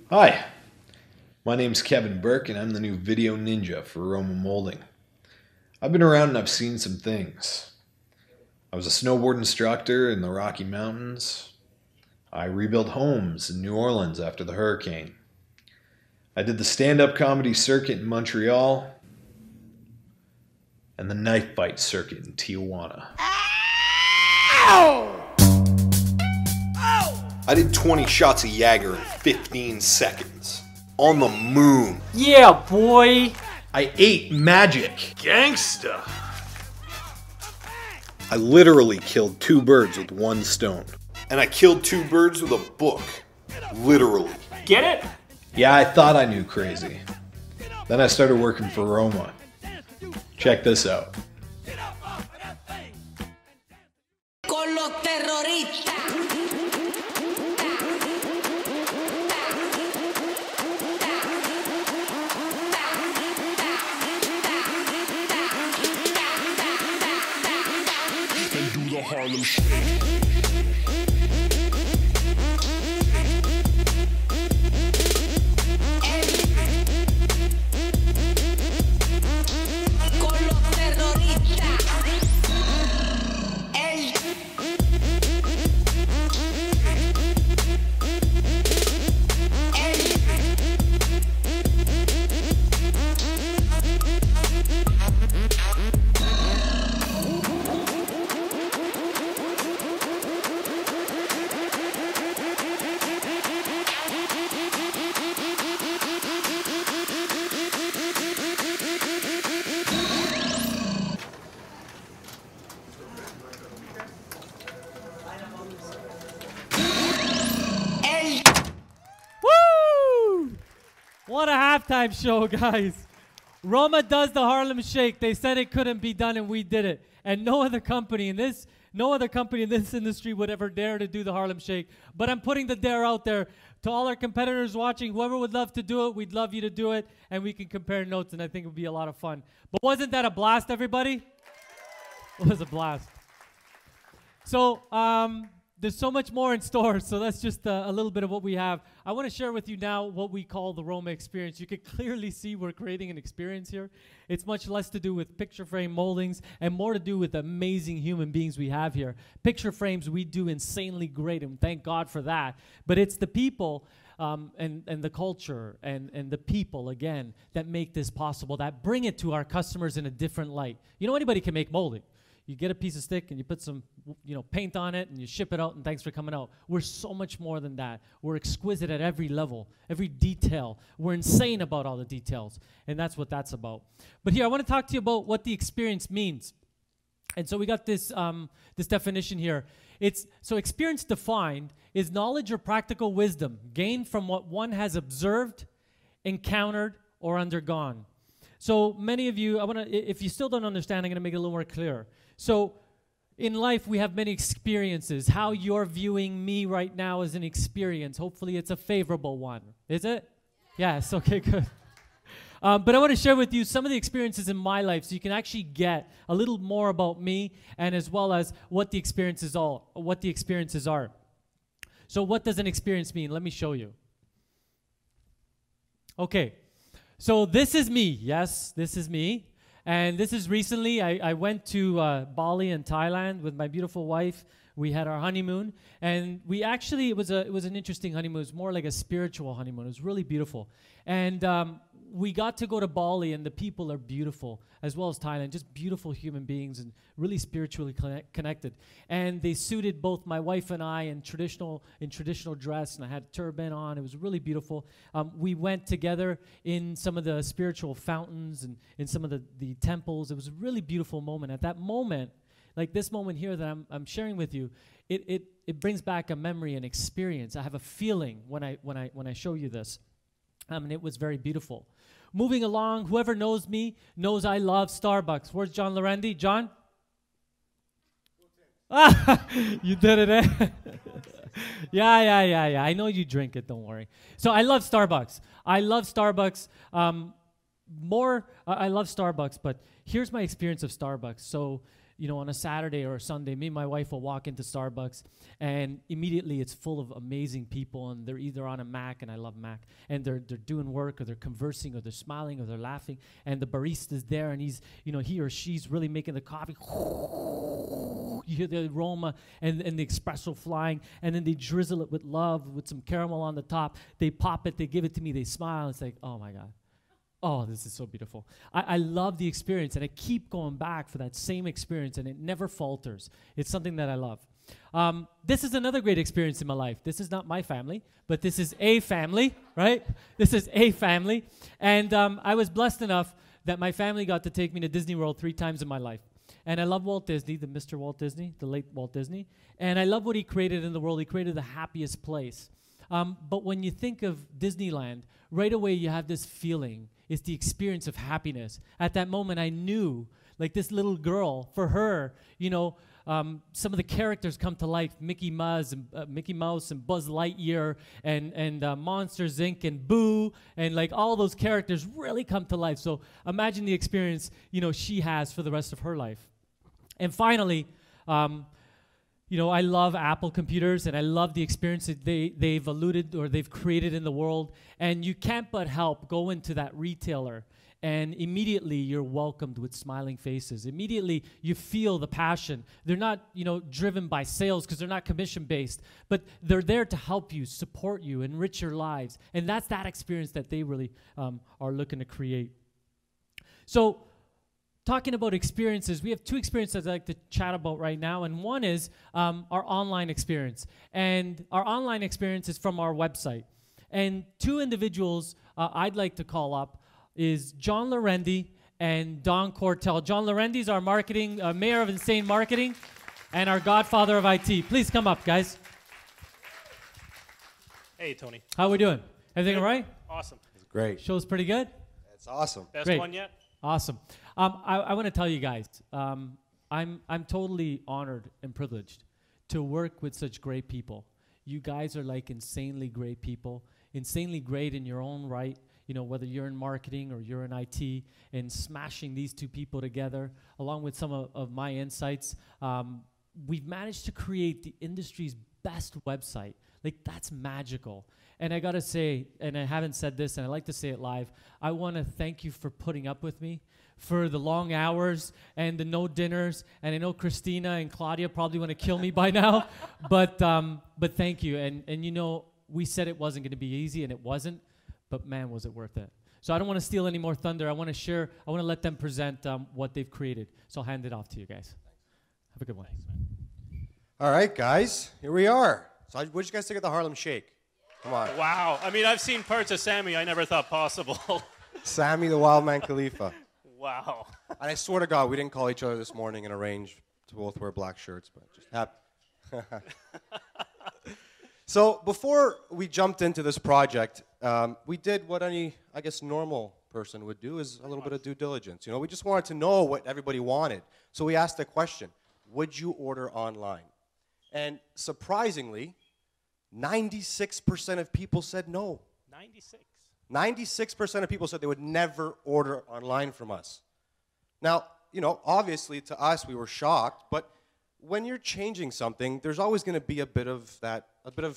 S15: Hi, my name's Kevin Burke, and I'm the new video ninja for Roma Moulding. I've been around and I've seen some things. I was a snowboard instructor in the Rocky Mountains. I rebuilt homes in New Orleans after the hurricane. I did the stand-up comedy circuit in Montreal and the knife fight circuit in Tijuana.
S5: Ow! I did 20 shots of Jagger in 15 seconds. On the moon.
S10: Yeah, boy!
S15: I ate magic.
S5: Gangsta. I literally killed 2 birds with 1 stone. And I killed 2 birds with a book. Literally.
S10: Get it?
S15: Yeah, I thought I knew crazy. Then I started working for Roma. Check this out.
S21: Con los terroristas.
S1: And do the Harlem Shake.
S2: What a halftime show, guys. Roma does the Harlem Shake. They said it couldn't be done, and we did it. And no other company in this industry would ever dare to do the Harlem Shake. But I'm putting the dare out there to all our competitors watching. Whoever would love to do it, we'd love you to do it, and we can compare notes, and I think it would be a lot of fun. But wasn't that a blast, everybody? It was a blast. So, there's so much more in store, so that's just a little bit of what we have. I want to share with you now what we call the Roma experience. You can clearly see we're creating an experience here. It's much less to do with picture frame moldings and more to do with amazing human beings we have here. Picture frames we do insanely great, and thank God for that. But it's the people and the culture and the people, again, that make this possible, that bring it to our customers in a different light. You know, anybody can make molding. You get a piece of stick and you put some, paint on it and you ship it out and thanks for coming out. We're so much more than that. We're exquisite at every level, every detail. We're insane about all the details, and that's what that's about. But here, I want to talk to you about what the experience means. And so we got this, this definition here. So experience defined is knowledge or practical wisdom gained from what one has observed, encountered, or undergone. So many of you, if you still don't understand, I'm going to make it a little more clear. So in life, we have many experiences. How you're viewing me right now is an experience. Hopefully, it's a favorable one. Is it? Yes. Okay, good. But I want to share with you some of the experiences in my life so you can actually get a little more about me and as well as what the experiences are. So what does an experience mean? Let me show you. Okay. So this is me. Yes, this is me. And this is recently, I went to Bali in Thailand with my beautiful wife. We had our honeymoon. And we actually, it was an interesting honeymoon. It was more like a spiritual honeymoon. It was really beautiful. And we got to go to Bali, and the people are beautiful, as well as Thailand, just beautiful human beings and really spiritually connected. And they suited both my wife and I in traditional dress, and I had a turban on. It was really beautiful. We went together in some of the spiritual fountains and in some of the temples. It was a really beautiful moment. At that moment, like this moment here that I'm sharing with you, it brings back a memory and experience. I have a feeling when I show you this. And it was very beautiful. Moving along, whoever knows me knows I love Starbucks. Where's John Lorendi? John? You did it, eh? Yeah. I know you drink it, don't worry. So I love Starbucks. I love Starbucks. I love Starbucks, but here's my experience of Starbucks. So, you know, on a Saturday or a Sunday, me and my wife will walk into Starbucks, and immediately it's full of amazing people, and they're either on a Mac, and I love Mac, and they're doing work, or they're conversing, or they're smiling, or they're laughing, and the barista's there, and he's, you know, he or she's really making the coffee. You hear the aroma and the espresso flying, and then they drizzle it with love, with some caramel on the top. They pop it, they give it to me, they smile. It's like, oh my God. Oh, this is so beautiful. I love the experience, and I keep going back for that same experience, and it never falters. It's something that I love. This is another great experience in my life. This is not my family, but this is a family, right? This is a family. And I was blessed enough that my family got to take me to Disney World 3 times in my life. And I love Walt Disney, the Mr. Walt Disney, the late Walt Disney. And I love what he created in the world. He created the happiest place. But when you think of Disneyland, right away you have this feeling. It's the experience of happiness. At that moment, I knew, like this little girl, for her, you know, some of the characters come to life. Mickey Mouse and Buzz Lightyear and Monsters Inc. and Boo, and like all those characters really come to life. So imagine the experience, you know, she has for the rest of her life. And finally, you know, I love Apple computers, and I love the experience that they've alluded or they've created in the world. And you can't but help go into that retailer, and immediately you're welcomed with smiling faces. Immediately you feel the passion. They're not, you know, driven by sales because they're not commission-based, but they're there to help you, support you, enrich your lives. And that's that experience that they really are looking to create. So, talking about experiences, we have 2 experiences I'd like to chat about right now, and one is our online experience. And our online experience is from our website. And 2 individuals I'd like to call up is John Lorendi and Don Cortell. John Lorendi is our marketing, mayor of Insane Marketing, and our godfather of IT. Please come up, guys.
S3: Hey, Tony.
S2: How we doing? Everything
S3: Good.
S2: all right?
S3: Awesome.
S22: It's great.
S2: Show's pretty good?
S22: It's awesome.
S3: Best
S2: Great.
S3: one yet?
S2: Awesome. I want to tell you guys, I'm totally honored and privileged to work with such great people. You guys are like insanely great people, insanely great in your own right. You know, whether you're in marketing or you're in IT, and smashing these 2 people together, along with some of my insights, we've managed to create the industry's best website. Like, that's magical. And I gotta say, and I haven't said this, and I like to say it live, I wanna thank you for putting up with me, for the long hours and the no dinners. And I know Christina and Claudia probably wanna kill me by now, but thank you. And you know, we said it wasn't gonna be easy, and it wasn't, but man, was it worth it. So I don't wanna steal any more thunder. I wanna share, I wanna let them present what they've created. So I'll hand it off to you guys. Have a good one.
S22: All right, guys, here we are. So what did you guys think of the Harlem Shake? Come on.
S3: Wow. I mean, I've seen parts of Sammy I never thought possible.
S22: Sammy the Wild Man Khalifa.
S3: Wow.
S22: And I swear to God, we didn't call each other this morning and arrange to both wear black shirts, but just happened. So before we jumped into this project, we did what any, I guess, normal person would do, is a little bit of due diligence. You know, we just wanted to know what everybody wanted. So we asked the question, would you order online? And surprisingly, 96% of people said no.
S3: 96.
S22: 96% of people said they would never order online from us. Now, you know, obviously to us we were shocked, but when you're changing something, there's always going to be a bit of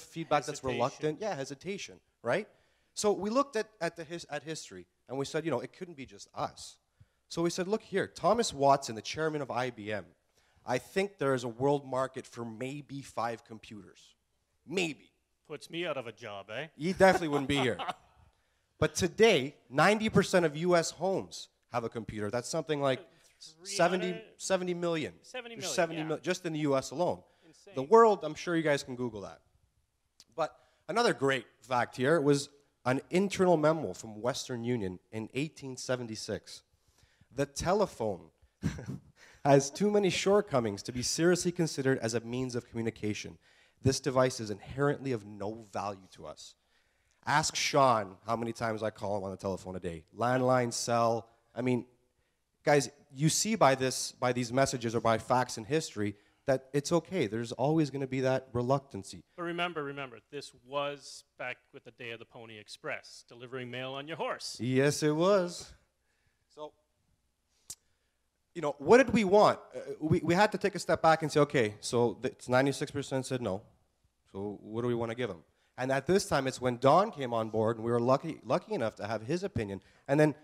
S22: feedback that's reluctant. Yeah, hesitation, right? So we looked at history, and we said, you know, it couldn't be just us. So we said, look here, Thomas Watson, the chairman of IBM, I think there is a world market for maybe 5 computers. Maybe.
S3: Puts me out of a job, eh?
S22: He definitely wouldn't be here. But today, 90% of U.S. homes have a computer. That's something like 70 million.
S3: 70
S22: There's
S3: million,
S22: 70
S3: yeah.
S22: million just in the U.S. alone. The world, I'm sure you guys can Google that. But another great fact here was an internal memo from Western Union in 1876. The telephone has too many shortcomings to be seriously considered as a means of communication. This device is inherently of no value to us. Ask Sean how many times I call him on the telephone a day. Landline, cell. I mean, guys, you see by these messages or by facts in history that it's okay. There's always going to be that reluctancy.
S3: But remember, this was back with the day of the Pony Express, delivering mail on your horse.
S22: Yes, it was. So, you know, what did we want? We had to take a step back and say, okay, so it's 96% said no. So what do we want to give them? And at this time, it's when Don came on board, and we were lucky enough to have his opinion. And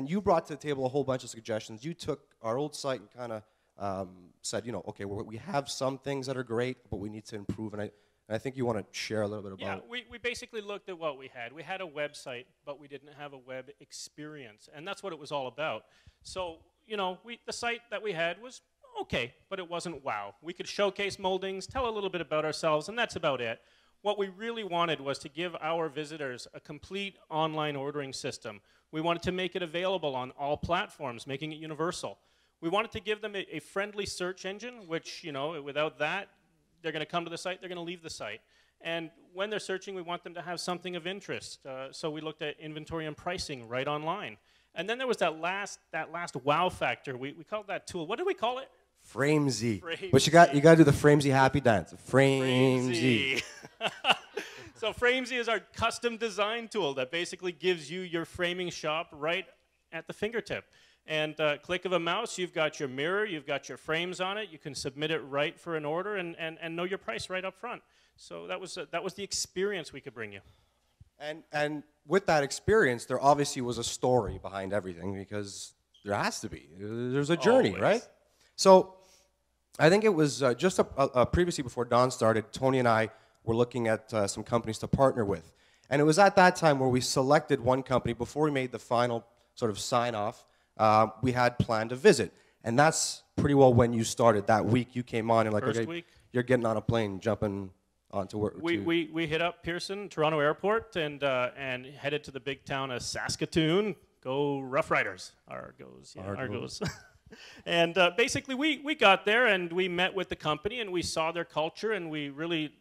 S22: you brought to the table a whole bunch of suggestions. You took our old site and kind of said, you know, okay, we have some things that are great, but we need to improve. And I think you want to share a little bit about it.
S3: Yeah, we basically looked at what we had. We had a website, but we didn't have a web experience, and that's what it was all about. So, you know, the site that we had was okay, but it wasn't wow. We could showcase moldings, tell a little bit about ourselves, and that's about it. What we really wanted was to give our visitors a complete online ordering system. We wanted to make it available on all platforms, making it universal. We wanted to give them a friendly search engine, which, you know, without that, they're going to come to the site, they're going to leave the site. And when they're searching, we want them to have something of interest. So we looked at inventory and pricing right online. And then there was that last wow factor. We called that tool. What did we call it?
S22: Framesy. But you got to do the Framesy happy dance. Framesy.
S3: So Framesy is our custom design tool that basically gives you your framing shop right at the fingertip. And click of a mouse, you've got your mirror, you've got your frames on it. You can submit it right for an order and know your price right up front. So that was the experience we could bring you.
S22: And with that experience, there obviously was a story behind everything, because there has to be. There's a journey,
S3: Always.
S22: right? So I think it was just previously before Don started, Tony and I were looking at some companies to partner with. And it was at that time where we selected one company before we made the final sort of sign-off. We had planned a visit. And that's pretty well when you started. That week you came on and like, okay,
S3: week.
S22: You're getting on a plane, jumping onto work.
S3: We hit up Pearson, Toronto Airport, and headed to the big town of Saskatoon. Go Rough Riders. Argos. Yeah, Argos. And basically we got there and we met with the company and we saw their culture and we really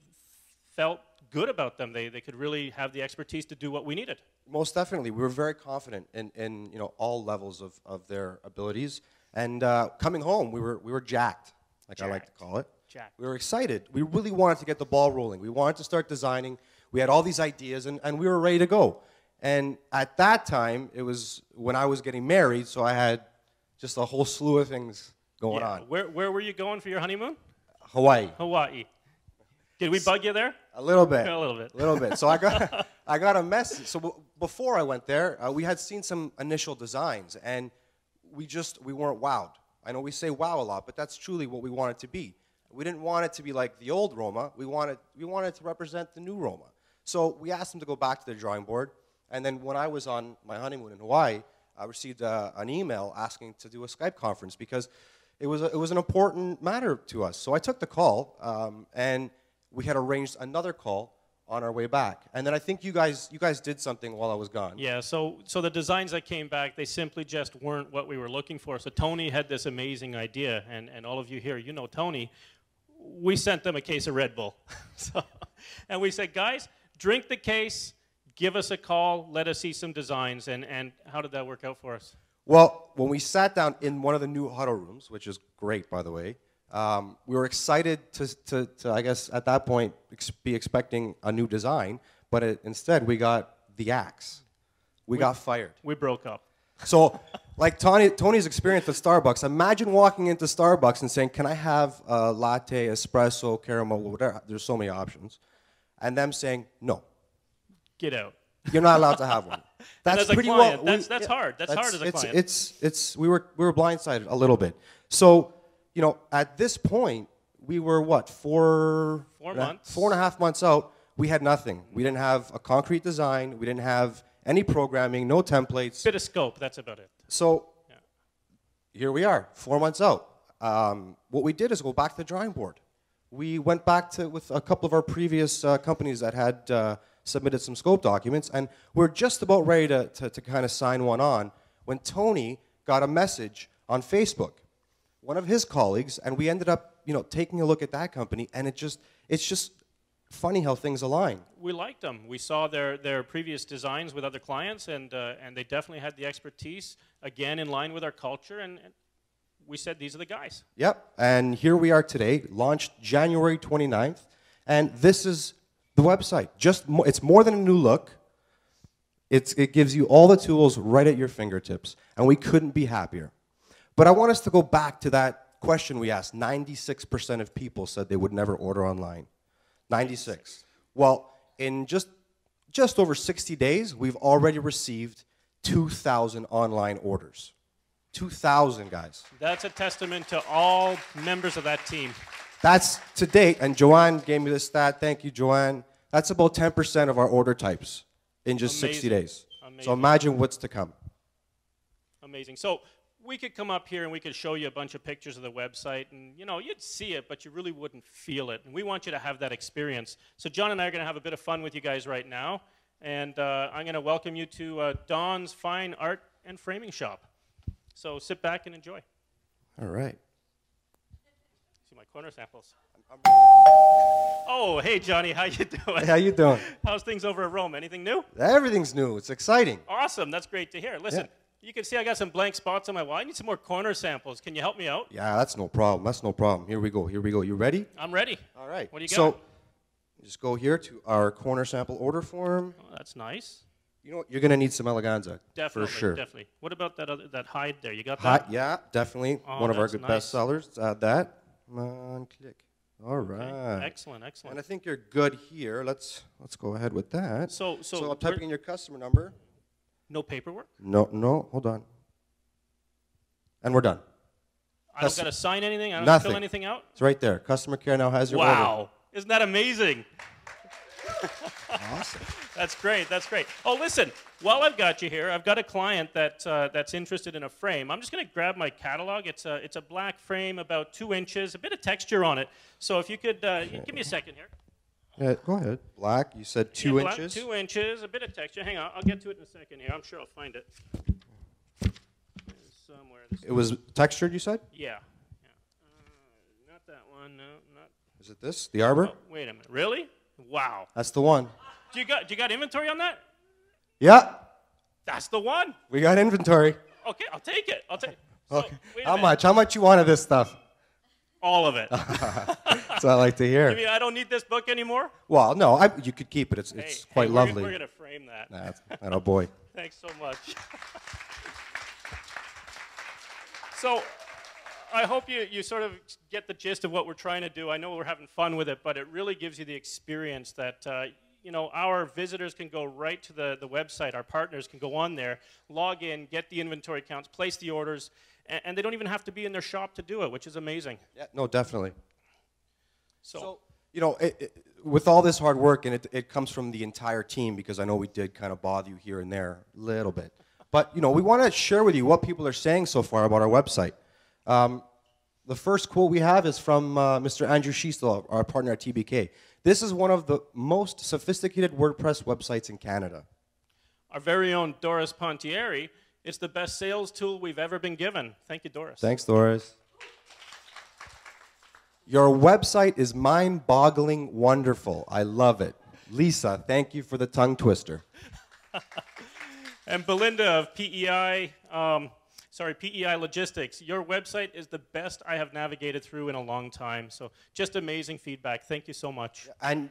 S3: felt good about them. They could really have the expertise to do what we needed.
S22: Most definitely. We were very confident in you know, all levels of their abilities. And coming home, we were jacked, I like to call it.
S3: Jacked.
S22: We were excited. We really wanted to get the ball rolling. We wanted to start designing. We had all these ideas, and we were ready to go. And at that time, it was when I was getting married, so I had just a whole slew of things going on.
S3: Where were you going for your honeymoon?
S22: Hawaii.
S3: Hawaii. Did we bug you there?
S22: A little bit.
S3: A little bit.
S22: A little bit. So I got a message. So before I went there, we had seen some initial designs, and we weren't wowed. I know we say wow a lot, but that's truly what we want it to be. We didn't want it to be like the old Roma. We wanted to represent the new Roma. So we asked them to go back to the drawing board, and then when I was on my honeymoon in Hawaii, I received an email asking to do a Skype conference because it was an important matter to us. So I took the call, and we had arranged another call on our way back. And then I think you guys did something while I was gone.
S3: Yeah, so the designs that came back, they simply just weren't what we were looking for. So Tony had this amazing idea, and all of you here, you know Tony. We sent them a case of Red Bull. And we said, guys, drink the case, give us a call, let us see some designs. And how did that work out for us?
S22: Well, when we sat down in one of the new huddle rooms, which is great, by the way, we were excited to I guess, at that point, be expecting a new design, but instead we got the axe. We got fired.
S3: We broke up.
S22: So, like Tony's experience at Starbucks, imagine walking into Starbucks and saying, can I have a latte, espresso, caramel, whatever, there's so many options, and them saying, no.
S3: Get out.
S22: You're not allowed to have one. That's
S3: as a
S22: pretty
S3: client,
S22: well.
S3: That's hard. That's hard as a client.
S22: We were blindsided a little bit. So, you know, at this point, we were what, 4
S3: months,
S22: 4.5 months out. We had nothing. We didn't have a concrete design. We didn't have any programming, no templates.
S3: Bit of scope, that's about it.
S22: So here we are, 4 months out. What we did is go back to the drawing board. We went back to with a couple of our previous companies that had submitted some scope documents, and we're just about ready to kind of sign one on when Tony got a message on Facebook, one of his colleagues, and we ended up, taking a look at that company, and it's just funny how things align.
S3: We liked them. We saw their previous designs with other clients, and they definitely had the expertise, again, in line with our culture, and we said these are the guys.
S22: Yep, and here we are today, launched January 29th, and this is the website. It's more than a new look. It gives you all the tools right at your fingertips, and we couldn't be happier. But I want us to go back to that question we asked. 96% of people said they would never order online. 96. Well, in just over 60 days, we've already received 2,000 online orders. 2,000, guys.
S3: That's a testament to all members of that team.
S22: That's to date, and Joanne gave me this stat. Thank you, Joanne. That's about 10% of our order types in just 60 days.
S3: Amazing.
S22: So imagine what's to come.
S3: Amazing. So we could come up here and we could show you a bunch of pictures of the website, and you'd see it, but you really wouldn't feel it. And we want you to have that experience. So John and I are going to have a bit of fun with you guys right now, and I'm going to welcome you to Don's Fine Art and Framing Shop. So sit back and enjoy.
S22: All right.
S3: See my corner samples. Oh, hey Johnny, how you doing?
S22: Hey, how you doing?
S3: How's things over at Roma? Anything new?
S22: Everything's new. It's exciting.
S3: Awesome. That's great to hear. Listen. Yeah. You can see I got some blank spots on my wall. I need some more corner samples. Can you help me out?
S22: Yeah, that's no problem. That's no problem. Here we go. Here we go. You ready?
S3: I'm ready.
S22: All right.
S3: What do you got?
S22: So, just go here to our corner sample order form.
S3: Oh, that's nice.
S22: You know what? You're going to need some eleganza.
S3: Definitely.
S22: For sure.
S3: Definitely. What about that hide there? You got that?
S22: Yeah, definitely.
S3: Oh,
S22: one of our good
S3: nice.
S22: bestsellers. Let's add that. Come on, click. All right.
S3: Okay. Excellent, excellent.
S22: And I think you're good here. Let's go ahead with that.
S3: So
S22: I'm typing in your customer number.
S3: No paperwork?
S22: No, hold on. And we're done.
S3: I don't got to sign anything? I don't fill anything out?
S22: It's right there. Customer care now has your order.
S3: Wow. Isn't that amazing?
S22: Awesome.
S3: That's great. That's great. Oh, listen. While I've got you here, I've got a client that's interested in a frame. I'm just going to grab my catalog. It's a black frame, about 2 inches, a bit of texture on it. So if you could give me a second here.
S22: Yeah, go ahead. Black. You said 2 inches.
S3: 2 inches, a bit of texture. Hang on. I'll get to it in a second here. I'm sure I'll find it. Somewhere.
S22: It was textured, you said?
S3: Yeah. Not that one. No, not.
S22: Is it this? The Arbor?
S3: Oh, wait a minute. Really? Wow.
S22: That's the one.
S3: Do you got inventory on that?
S22: Yeah.
S3: That's the one.
S22: We got inventory.
S3: Okay, I'll take it. So,
S22: okay. How much? How much you wanted this stuff?
S3: All of it.
S22: That's what I like to hear.
S3: You mean I don't need this book anymore?
S22: Well, no. You could keep it. It's quite lovely.
S3: We're going to frame that.
S22: Nah, oh boy.
S3: Thanks so much. So I hope you sort of get the gist of what we're trying to do. I know we're having fun with it, but it really gives you the experience that our visitors can go right to the website. Our partners can go on there, log in, get the inventory counts, place the orders, and they don't even have to be in their shop to do it, which is amazing.
S22: Yeah, no, definitely.
S3: So
S22: with all this hard work, and it comes from the entire team, because I know we did kind of bother you here and there a little bit. But, we want to share with you what people are saying so far about our website. The first quote we have is from Mr. Andrew Schiestel, our partner at TBK. This is one of the most sophisticated WordPress websites in Canada.
S3: Our very own Doris Pontieri, it's the best sales tool we've ever been given. Thank you, Doris.
S22: Thanks, Doris. Your website is mind-boggling wonderful. I love it. Lisa, thank you for the tongue twister.
S3: And Belinda of PEI Logistics, your website is the best I have navigated through in a long time. So just amazing feedback. Thank you so much.
S22: And,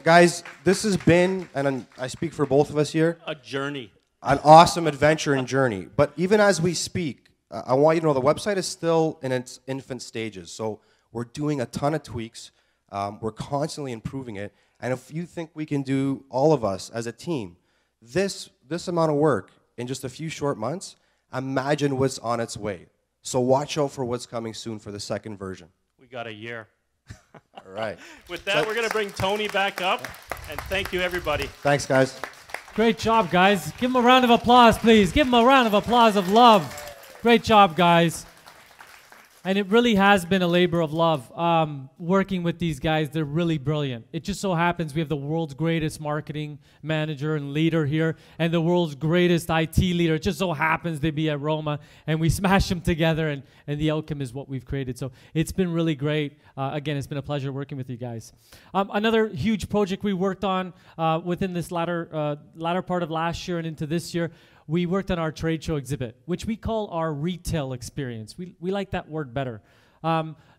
S22: guys, this has been, and I speak for both of us here,
S3: a journey.
S22: An awesome adventure and journey. But even as we speak, I want you to know the website is still in its infant stages. So we're doing a ton of tweaks. We're constantly improving it. And if you think we can do, all of us as a team, this amount of work in just a few short months, imagine what's on its way. So watch out for what's coming soon for the second version.
S3: We got a year.
S22: All right.
S3: With that, we're going to bring Tony back up, and thank you, everybody.
S22: Thanks, guys.
S2: Great job, guys. Give them a round of applause, please. Give them a round of applause of love. Great job, guys. And it really has been a labor of love working with these guys. They're really brilliant. It just so happens we have the world's greatest marketing manager and leader here and the world's greatest IT leader. It just so happens they be at Roma, and we smash them together, and the outcome is what we've created. So it's been really great. Again, it's been a pleasure working with you guys. Another huge project we worked on within this latter part of last year and into this year, we worked on our trade show exhibit, which we call our retail experience. We like that word better.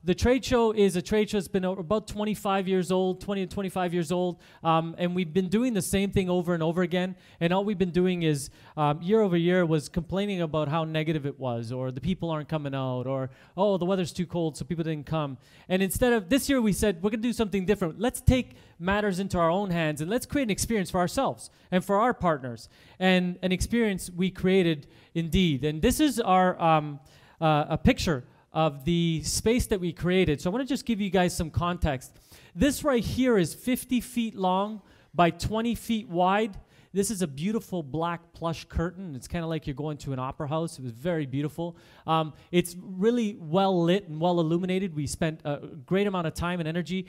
S2: The trade show is a trade show that's been about 25 years old, 20 to 25 years old, and we've been doing the same thing over and over again. And all we've been doing is year over year was complaining about how negative it was, or the people aren't coming out, or oh, the weather's too cold, so people didn't come. And instead of this year, we said we're gonna do something different. Let's take matters into our own hands and let's create an experience for ourselves and for our partners. And an experience we created indeed. And this is our a picture of the space that we created. So I want to just give you guys some context. This right here is 50 feet long by 20 feet wide. This is a beautiful black plush curtain. It's kind of like you're going to an opera house. It was very beautiful. It's really well lit and well illuminated. We spent a great amount of time and energy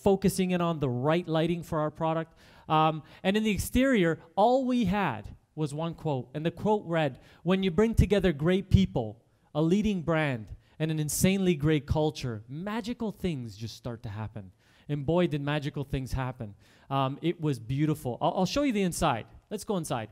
S2: focusing in on the right lighting for our product. And in the exterior, all we had was one quote. And the quote read, "When you bring together great people, a leading brand, and an insanely great culture, magical things just start to happen." And boy, did magical things happen. It was beautiful. I'll show you the inside. Let's go inside.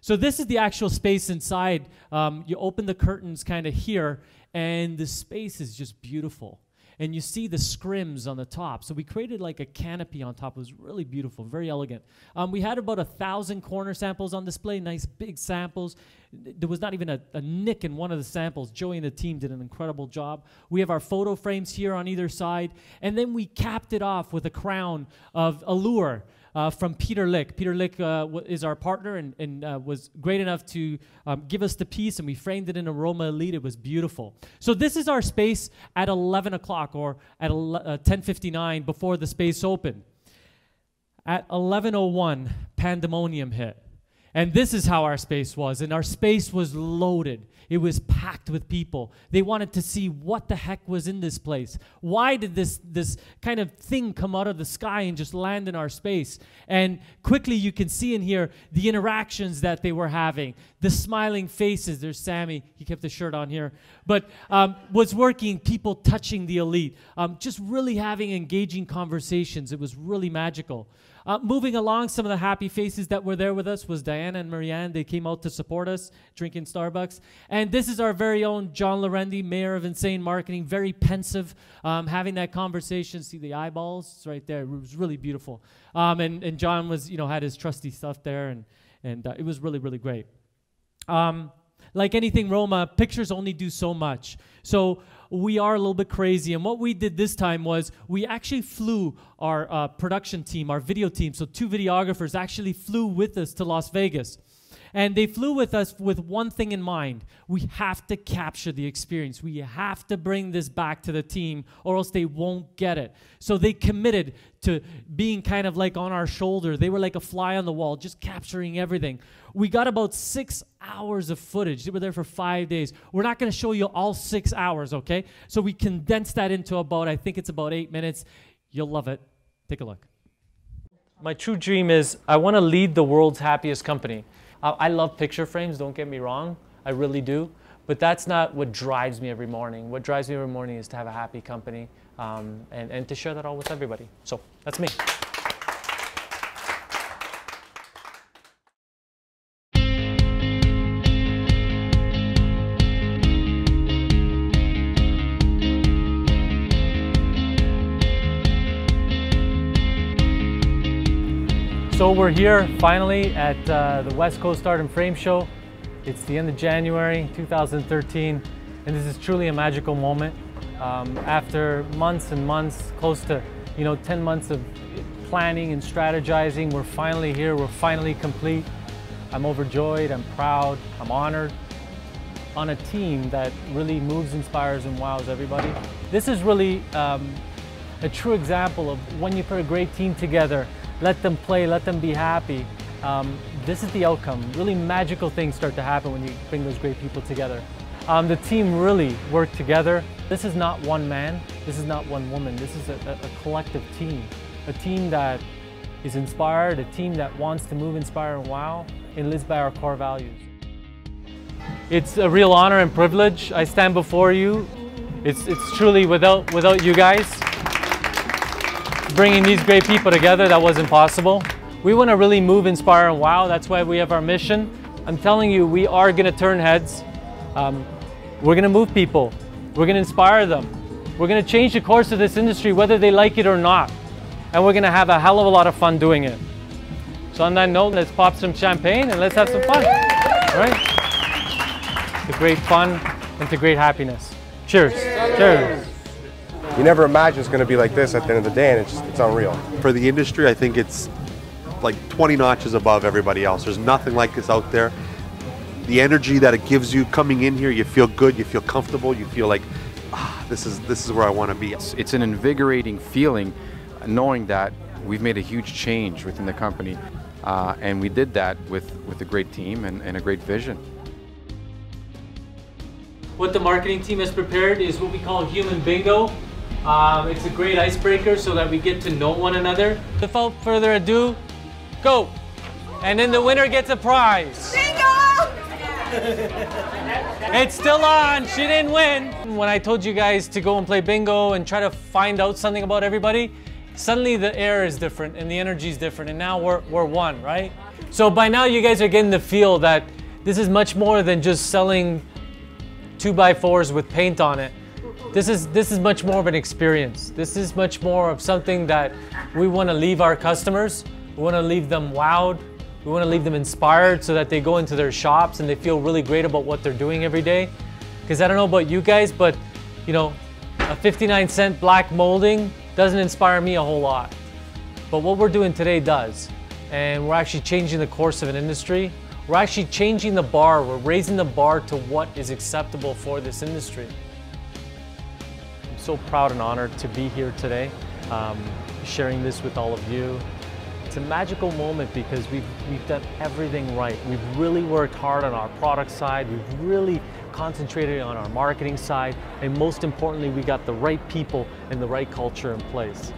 S2: So this is the actual space inside. You open the curtains kind of here, and the space is just beautiful. And you see the scrims on the top. So we created like a canopy on top. It was really beautiful, very elegant. We had about 1,000 corner samples on display, nice big samples. There was not even a nick in one of the samples. Joey and the team did an incredible job. We have our photo frames here on either side. And then we capped it off with a crown of allure from Peter Lick. Peter Lick is our partner and was great enough to give us the piece, and we framed it in a Roma Elite. It was beautiful. So this is our space at 11 o'clock or at 10:59 before the space opened. At 11:01, pandemonium hit. And this is how our space was. And our space was loaded. It was packed with people. They wanted to see what the heck was in this place. Why did this kind of thing come out of the sky and just land in our space? And quickly you can see in here the interactions that they were having, the smiling faces. There's Sammy. He kept the shirt on here. But was working, people touching the Elite, just really having engaging conversations. It was really magical. Moving along, some of the happy faces that were there with us was Diana and Marianne. They came out to support us, drinking Starbucks. And this is our very own John Lorendi, Mayor of Insane Marketing, very pensive, having that conversation. See the eyeballs? It's right there. It was really beautiful. And John was, had his trusty stuff there, and it was really, really great. Like anything Roma, pictures only do so much. So we are a little bit crazy. And what we did this time was we actually flew our production team, our video team. So 2 videographers actually flew with us to Las Vegas. And they flew with us with one thing in mind. We have to capture the experience. We have to bring this back to the team or else they won't get it. So they committed to being kind of like on our shoulder. They were like a fly on the wall, just capturing everything. We got about 6 hours of footage. They were there for 5 days. We're not going to show you all 6 hours, okay? So we condensed that into I think it's about 8 minutes. You'll love it. Take a look. My true dream is I want to lead the world's happiest company. I love picture frames, don't get me wrong. I really do. But that's not what drives me every morning. What drives me every morning is to have a happy company and to share that all with everybody. So that's me. So we're here finally at the West Coast Art and Frame Show. It's the end of January 2013, and this is truly a magical moment. After months and months, close to 10 months of planning and strategizing, we're finally here, we're finally complete. I'm overjoyed, I'm proud, I'm honored on a team that really moves, inspires, and wows everybody. This is really a true example of when you put a great team together, let them play, let them be happy, this is the outcome. Really magical things start to happen when you bring those great people together. The team really worked together. This is not one man, this is not one woman, this is a collective team. A team that is inspired, a team that wants to move, inspire, and wow, and lives by our core values. It's a real honor and privilege. I stand before you. It's truly without you guys, bringing these great people together, that wasn't possible. We want to really move, inspire, and wow. That's why we have our mission. I'm telling you, we are going to turn heads. We're going to move people. We're going to inspire them. We're going to change the course of this industry, whether they like it or not. And we're going to have a hell of a lot of fun doing it. So on that note, let's pop some champagne and let's have some fun, right? To great fun and to great happiness. Cheers. Cheers.
S22: You never imagine it's going to be like this at the end of the day, and it's unreal.
S8: For the industry, I think it's like 20 notches above everybody else. There's nothing like this out there. The energy that it gives you coming in here, you feel good, you feel comfortable, you feel like, this is where I want to be.
S9: It's an invigorating feeling knowing that we've made a huge change within the company, and we did that with a great team and a great vision.
S2: What the marketing team has prepared is what we call human bingo. It's a great icebreaker so that we get to know one another. Without further ado, go! And then the winner gets a prize. Bingo! It's still on, she didn't win. When I told you guys to go and play bingo and try to find out something about everybody, suddenly the air is different and the energy is different, and now we're one, right? So by now you guys are getting the feel that this is much more than just selling 2x4s with paint on it. This is much more of an experience. This is much more of something that we want to leave our customers. We want to leave them wowed. We want to leave them inspired so that they go into their shops and they feel really great about what they're doing every day. Because I don't know about you guys, but you know, a 59-cent black molding doesn't inspire me a whole lot. But what we're doing today does. And we're actually changing the course of an industry. We're actually changing the bar. We're raising the bar to what is acceptable for this industry. I'm so proud and honored to be here today, sharing this with all of you. It's a magical moment because we've done everything right. We've really worked hard on our product side. We've really concentrated on our marketing side. And most importantly, we got the right people and the right culture in place.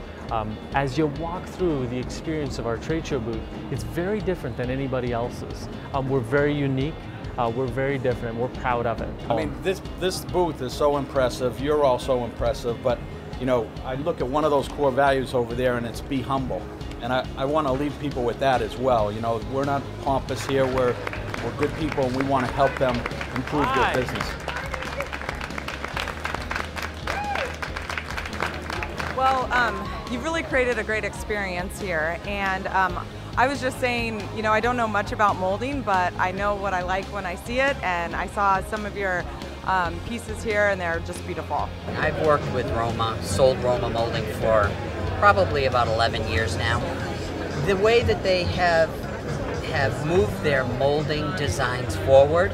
S2: As you walk through the experience of our trade show booth, it's very different than anybody else's. We're very unique, we're very different, and we're proud of it.
S23: I mean, this booth is so impressive, you're all so impressive, but you know, I look at one of those core values over there and it's be humble. And I want to leave people with that as well. You know, we're not pompous here, we're good people and we want to help them improve their business.
S24: Well, you've really created a great experience here, and I was just saying, you know, I don't know much about molding, but I know what I like when I see it, and I saw some of your pieces here, and they're just beautiful.
S25: I've worked with Roma, sold Roma molding for probably about 11 years now. The way that they have moved their molding designs forward,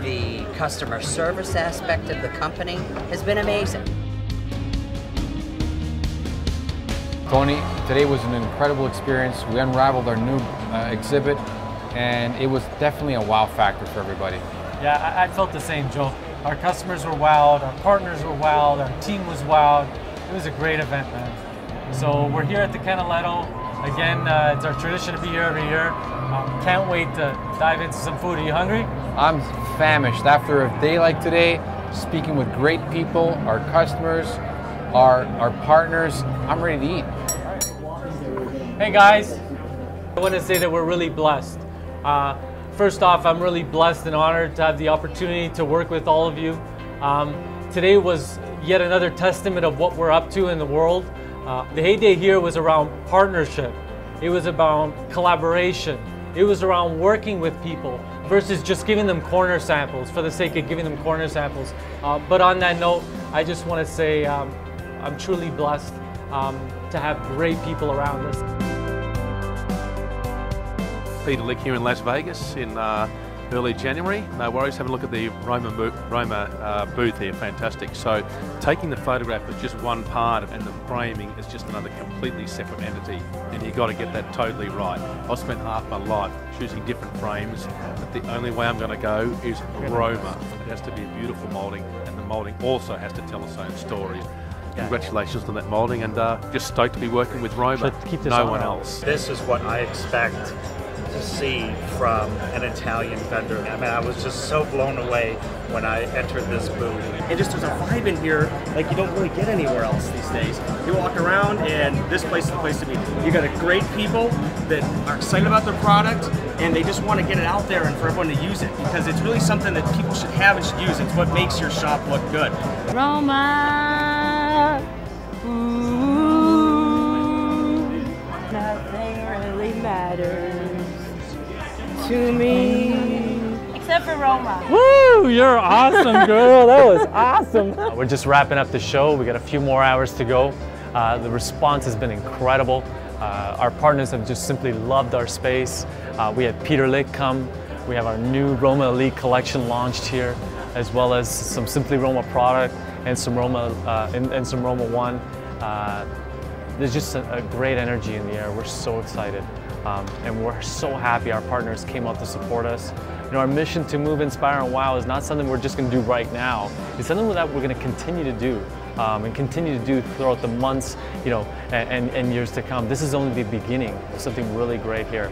S25: the customer service aspect of the company has been amazing.
S9: Tony, today was an incredible experience. We unraveled our new exhibit, and it was definitely a wow factor for everybody.
S2: Yeah, I felt the same, Joe. Our customers were wowed, our partners were wowed, our team was wowed. It was a great event, man. So we're here at the Canaletto. Again, it's our tradition to be here every year. Can't wait to dive into some food. Are you hungry?
S9: I'm famished. After a day like today, speaking with great people, our customers, our partners, I'm ready to eat.
S2: Hey guys, I want to say that we're really blessed. First off, I'm really blessed and honored to have the opportunity to work with all of you. Today was yet another testament of what we're up to in the world. The heyday here was around partnership. It was about collaboration. It was around working with people versus just giving them corner samples for the sake of giving them corner samples. But on that note, I just want to say I'm truly blessed to have great people around us.
S26: Peter Lick here in Las Vegas in
S11: early January. No worries, have a look at the Roma booth here, fantastic. So taking the photograph is just one part and the framing is just another completely separate entity, and you've got to get that totally right. I've spent half my life choosing different frames, but the only way I'm going to go is Roma. It has to be a beautiful moulding, and the moulding also has to tell its own story. Congratulations on that moulding, and just stoked to be working with Roma, no one else.
S12: This is what I expect to see from an Italian vendor. I mean, I was just so blown away when I entered this booth.
S13: And just there's a vibe in here like you don't really get anywhere else these days. You walk around and this place is the place to be. You got a great people that are excited about their product and they just want to get it out there and for everyone to use it because it's really something that people should have and should use. It's what makes your shop look good.
S21: Roma, ooh, nothing really matters to me except for Roma.
S7: Woo! You're awesome, girl. That was awesome. We're just wrapping up the show. We got a few more hours to go. The response has been incredible. Our partners have just simply loved our space. We had Peter Lick come. We have our new Roma Elite collection launched here, as well as some Simply Roma product and some Roma and some Roma One. There's just a great energy in the air. We're so excited. And we're so happy our partners came out to support us. You know, our mission to move, inspire, and wow is not something we're just going to do right now. It's something that we're going to continue to do and continue to do throughout the months, you know, and years to come. This is only the beginning of something really great here.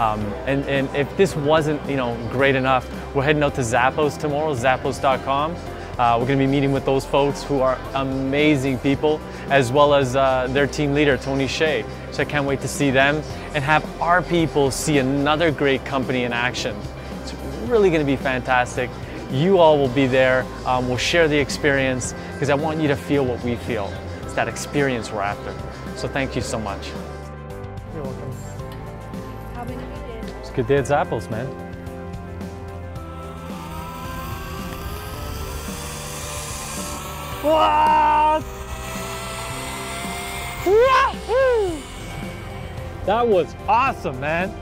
S7: And if this wasn't, you know, great enough, we're heading out to Zappos tomorrow, zappos.com. We're going to be meeting with those folks who are amazing people, as well as their team leader, Tony Shea. So I can't wait to see them and have our people see another great company in action. It's really going to be fantastic. You all will be there. We'll share the experience because I want you to feel what we feel. It's that experience we're after. So thank you so much. You're welcome.
S21: How many we did?
S7: It's a good day at Zappos, man. What? Wahoo! That was awesome, man.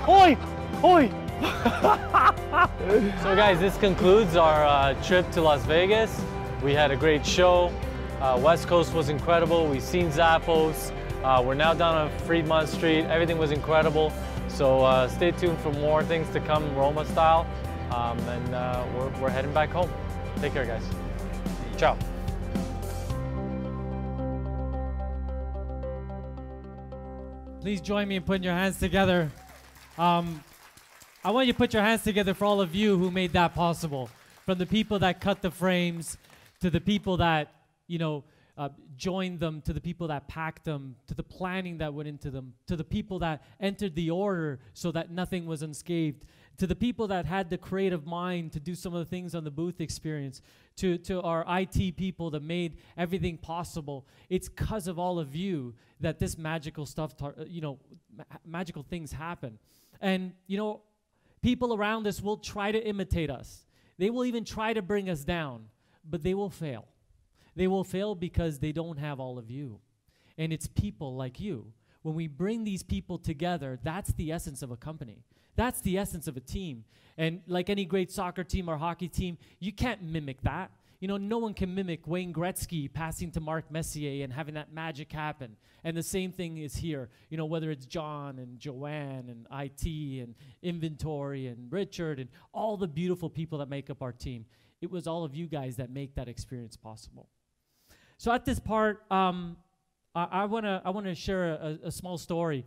S7: Oi! Oi! So guys, this concludes our trip to Las Vegas. We had a great show. West Coast was incredible. We've seen Zappos. We're now down on Fremont Street. Everything was incredible. So stay tuned for more things to come Roma style. And we're heading back home. Take care, guys. Ciao.
S2: Please join me in putting your hands together. I want you to put your hands together for all of you who made that possible. From the people that cut the frames, to the people that, you know, joined them, to the people that packed them, to the planning that went into them, to the people that entered the order so that nothing was unscathed, to the people that had the creative mind to do some of the things on the booth experience, to our IT people that made everything possible. It's because of all of you that this magical stuff, you know, magical things happen. And, you know, people around us will try to imitate us. They will even try to bring us down, but they will fail. They will fail because they don't have all of you. And it's people like you. When we bring these people together, that's the essence of a company. That's the essence of a team. And like any great soccer team or hockey team, you can't mimic that. You know, no one can mimic Wayne Gretzky passing to Mark Messier and having that magic happen. And the same thing is here. You know, whether it's John and Joanne and IT and inventory and Richard and all the beautiful people that make up our team. It was all of you guys that make that experience possible. So at this part, I wanna share a small story.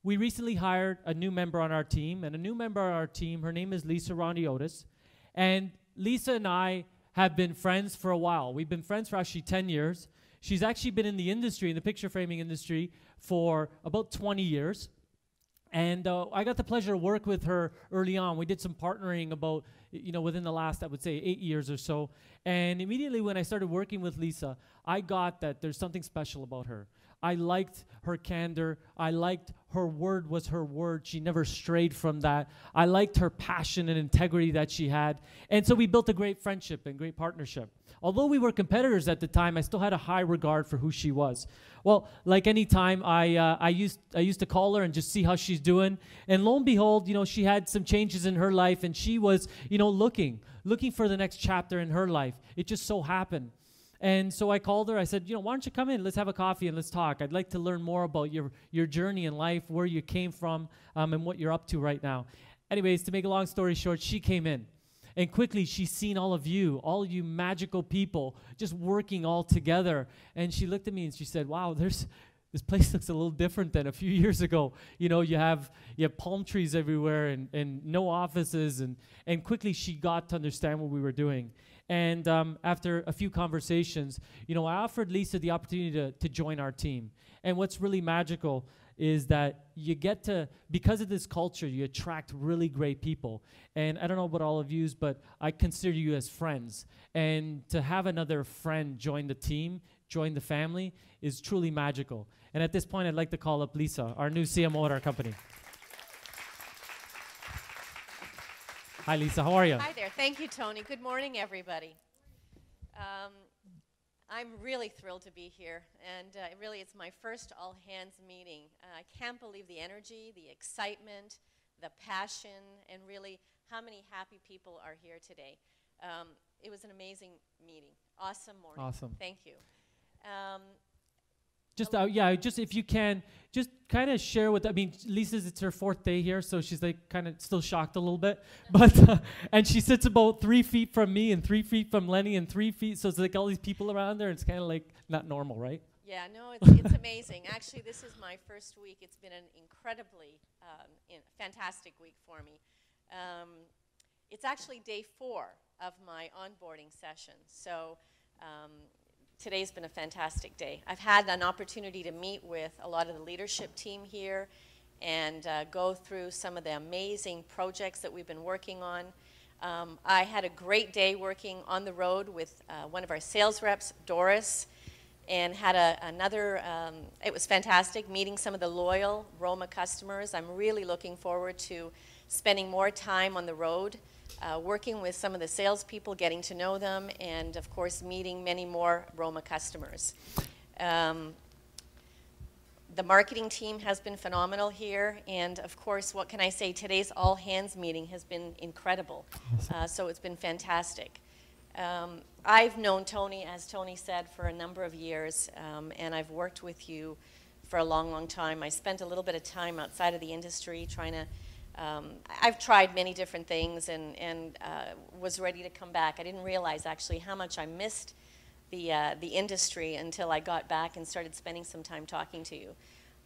S2: We recently hired a new member on our team, and a new member on our team, her name is Lisa Rondiotis. And Lisa and I have been friends for a while. We've been friends for actually 10 years. She's actually been in the industry, in the picture framing industry, for about 20 years. And I got the pleasure to work with her early on. We did some partnering about, you know, within the last, I would say, 8 years or so. And immediately when I started working with Lisa, I got that there's something special about her. I liked her candor. I liked her word was her word. She never strayed from that. I liked her passion and integrity that she had. And so we built a great friendship and great partnership. Although we were competitors at the time, I still had a high regard for who she was. Well, like any time, I used to call her and just see how she's doing. And lo and behold, you know, she had some changes in her life, and she was, you know, looking for the next chapter in her life. It just so happened. And so I called her. I said, you know, why don't you come in? Let's have a coffee and let's talk. I'd like to learn more about your journey in life, where you came from, and what you're up to right now. Anyways, to make a long story short, she came in. And quickly, she's seen all of you magical people, just working all together. And she looked at me and she said, wow, this place looks a little different than a few years ago. You know, you have palm trees everywhere and no offices. And quickly, she got to understand what we were doing. And after a few conversations, you know, I offered Lisa the opportunity to join our team. And what's really magical is that you get to, because of this culture, you attract really great people. And I don't know about all of you, but I consider you as friends. And to have another friend join the team, join the family, is truly magical. And at this point, I'd like to call up Lisa, our new CMO at our company. Hi, Lisa. How are you?
S4: Hi there. Thank you, Tony. Good morning, everybody. I'm really thrilled to be here, and really it's my first all-hands meeting. I can't believe the energy, the excitement, the passion, and really how many happy people are here today. It was an amazing meeting. Awesome morning.
S2: Awesome.
S4: Thank you.
S2: Just if you can, just kind of share with, I mean, Lisa's, it's her 4th day here, so she's like kind of still shocked a little bit. But, and she sits about 3 feet from me and 3 feet from Lenny and 3 feet, so it's like all these people around there. It's kind of like not normal, right?
S4: Yeah, no, it's amazing. Actually, this is my first week. It's been an incredibly fantastic week for me. It's actually day 4 of my onboarding session. So today's been a fantastic day. I've had an opportunity to meet with a lot of the leadership team here and go through some of the amazing projects that we've been working on. I had a great day working on the road with one of our sales reps, Doris, and had it was fantastic meeting some of the loyal Roma customers. I'm really looking forward to spending more time on the road, working with some of the salespeople, getting to know them, and of course meeting many more Roma customers. The marketing team has been phenomenal here, and of course, what can I say, today's all-hands meeting has been incredible. So it's been fantastic. I've known Tony, as Tony said, for a number of years, and I've worked with you for a long, long time. I spent a little bit of time outside of the industry trying to, I've tried many different things and was ready to come back. I didn't realize actually how much I missed the industry until I got back and started spending some time talking to you.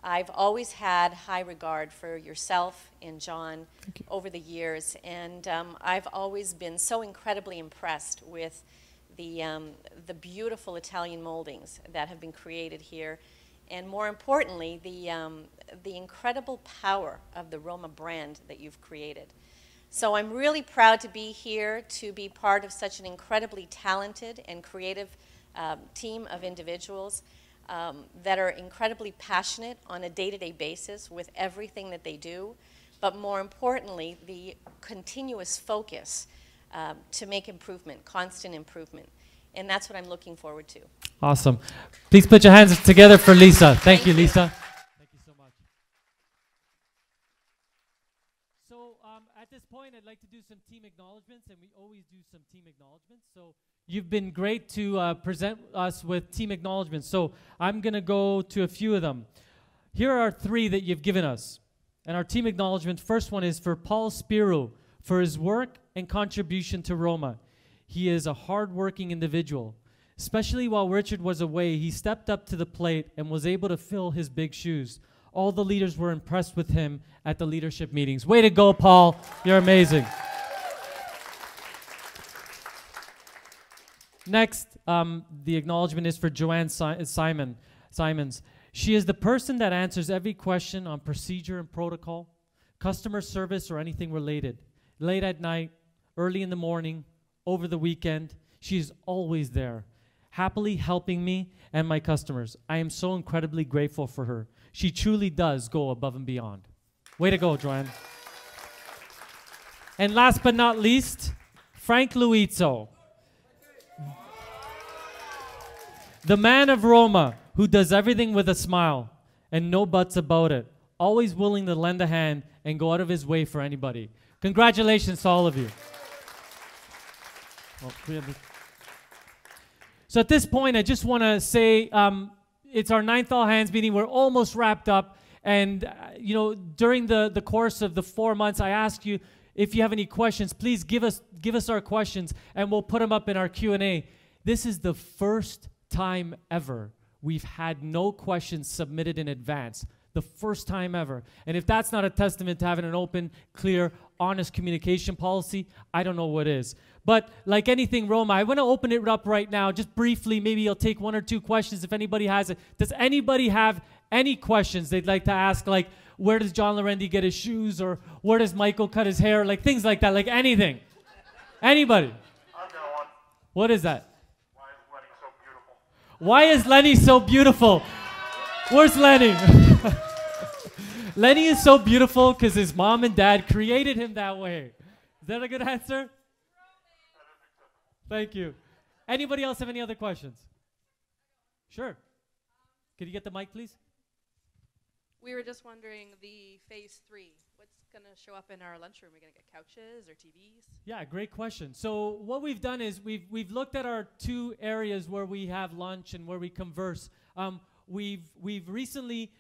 S4: I've always had high regard for yourself and John over the years, and I've always been so incredibly impressed with the beautiful Italian moldings that have been created here, and more importantly, the incredible power of the Roma brand that you've created. So I'm really proud to be here to be part of such an incredibly talented and creative team of individuals that are incredibly passionate on a day-to-day basis with everything that they do, but more importantly, the continuous focus to make improvement, constant improvement. And that's what I'm looking forward to.
S2: Awesome. Please put your hands together for Lisa. Thank you, Lisa. Thank you so much. So at this point, I'd like to do some team acknowledgements, and we always do some team acknowledgements. So you've been great to present us with team acknowledgements. So I'm going to go to a few of them. Here are 3 that you've given us. And our team acknowledgement, first one is for Paul Spiro for his work and contribution to Roma. He is a hard-working individual. Especially while Richard was away, he stepped up to the plate and was able to fill his big shoes. All the leaders were impressed with him at the leadership meetings. Way to go, Paul. You're amazing. Next, the acknowledgement is for Joanne Simons. She is the person that answers every question on procedure and protocol, customer service, or anything related. Late at night, early in the morning, over the weekend, she's always there. happily helping me and my customers. I am so incredibly grateful for her. She truly does go above and beyond. Way to go, Joanne. And last but not least, Frank Luizzo, the man of Roma, who does everything with a smile and no buts about it, always willing to lend a hand and go out of his way for anybody. Congratulations to all of you. So at this point, I just want to say it's our 9th All Hands meeting. We're almost wrapped up. And, you know, during the course of the 4 months, I ask you, if you have any questions, please give us our questions, and we'll put them up in our Q&A. This is the first time ever we've had no questions submitted in advance. The first time ever. And if that's not a testament to having an open, clear, honest communication policy, I don't know what is. But like anything, Roma, I want to open it up right now, just briefly. Maybe I'll take 1 or 2 questions if anybody has it. Does anybody have any questions they'd like to ask, like, where does John Lorendi get his shoes, or where does Michael cut his hair, like things like that, like anything? Anybody?
S6: I've got one.
S2: What is that?
S6: Why is Lenny so beautiful?
S2: Why is Lenny so beautiful? Where's Lenny? Lenny is so beautiful because his mom and dad created him that way. Is that a good answer? Thank you. Anybody else have any other questions? Sure. Could you get the mic, please?
S14: We were just wondering, the phase 3, what's going to show up in our lunchroom? Are we going to get couches or TVs?
S2: Yeah, great question. So what we've done is we've looked at our 2 areas where we have lunch and where we converse. We've recently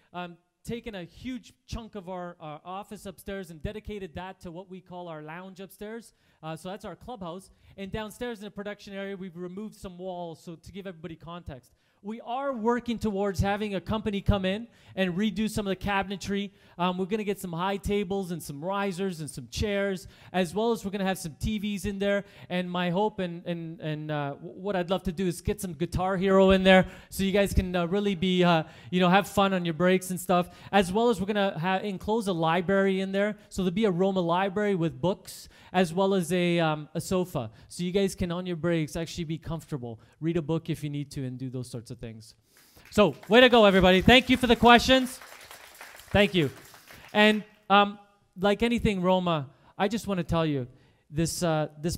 S2: taken a huge chunk of our office upstairs and dedicated that to what we call our lounge upstairs. So that's our clubhouse. And downstairs in the production area, we've removed some walls, so to give everybody context. We are working towards having a company come in and redo some of the cabinetry. We're going to get some high tables and some risers and some chairs, as well as we're going to have some TVs in there. And my hope and what I'd love to do is get some Guitar Hero in there so you guys can really be, have fun on your breaks and stuff. As well as we're going to enclose a library in there. So there'll be a Roma library with books, as well as a sofa. So you guys can, on your breaks, actually be comfortable. Read a book if you need to and do those sorts of things. So, way to go, everybody. Thank you for the questions. Thank you. And like anything, Roma, I just want to tell you, this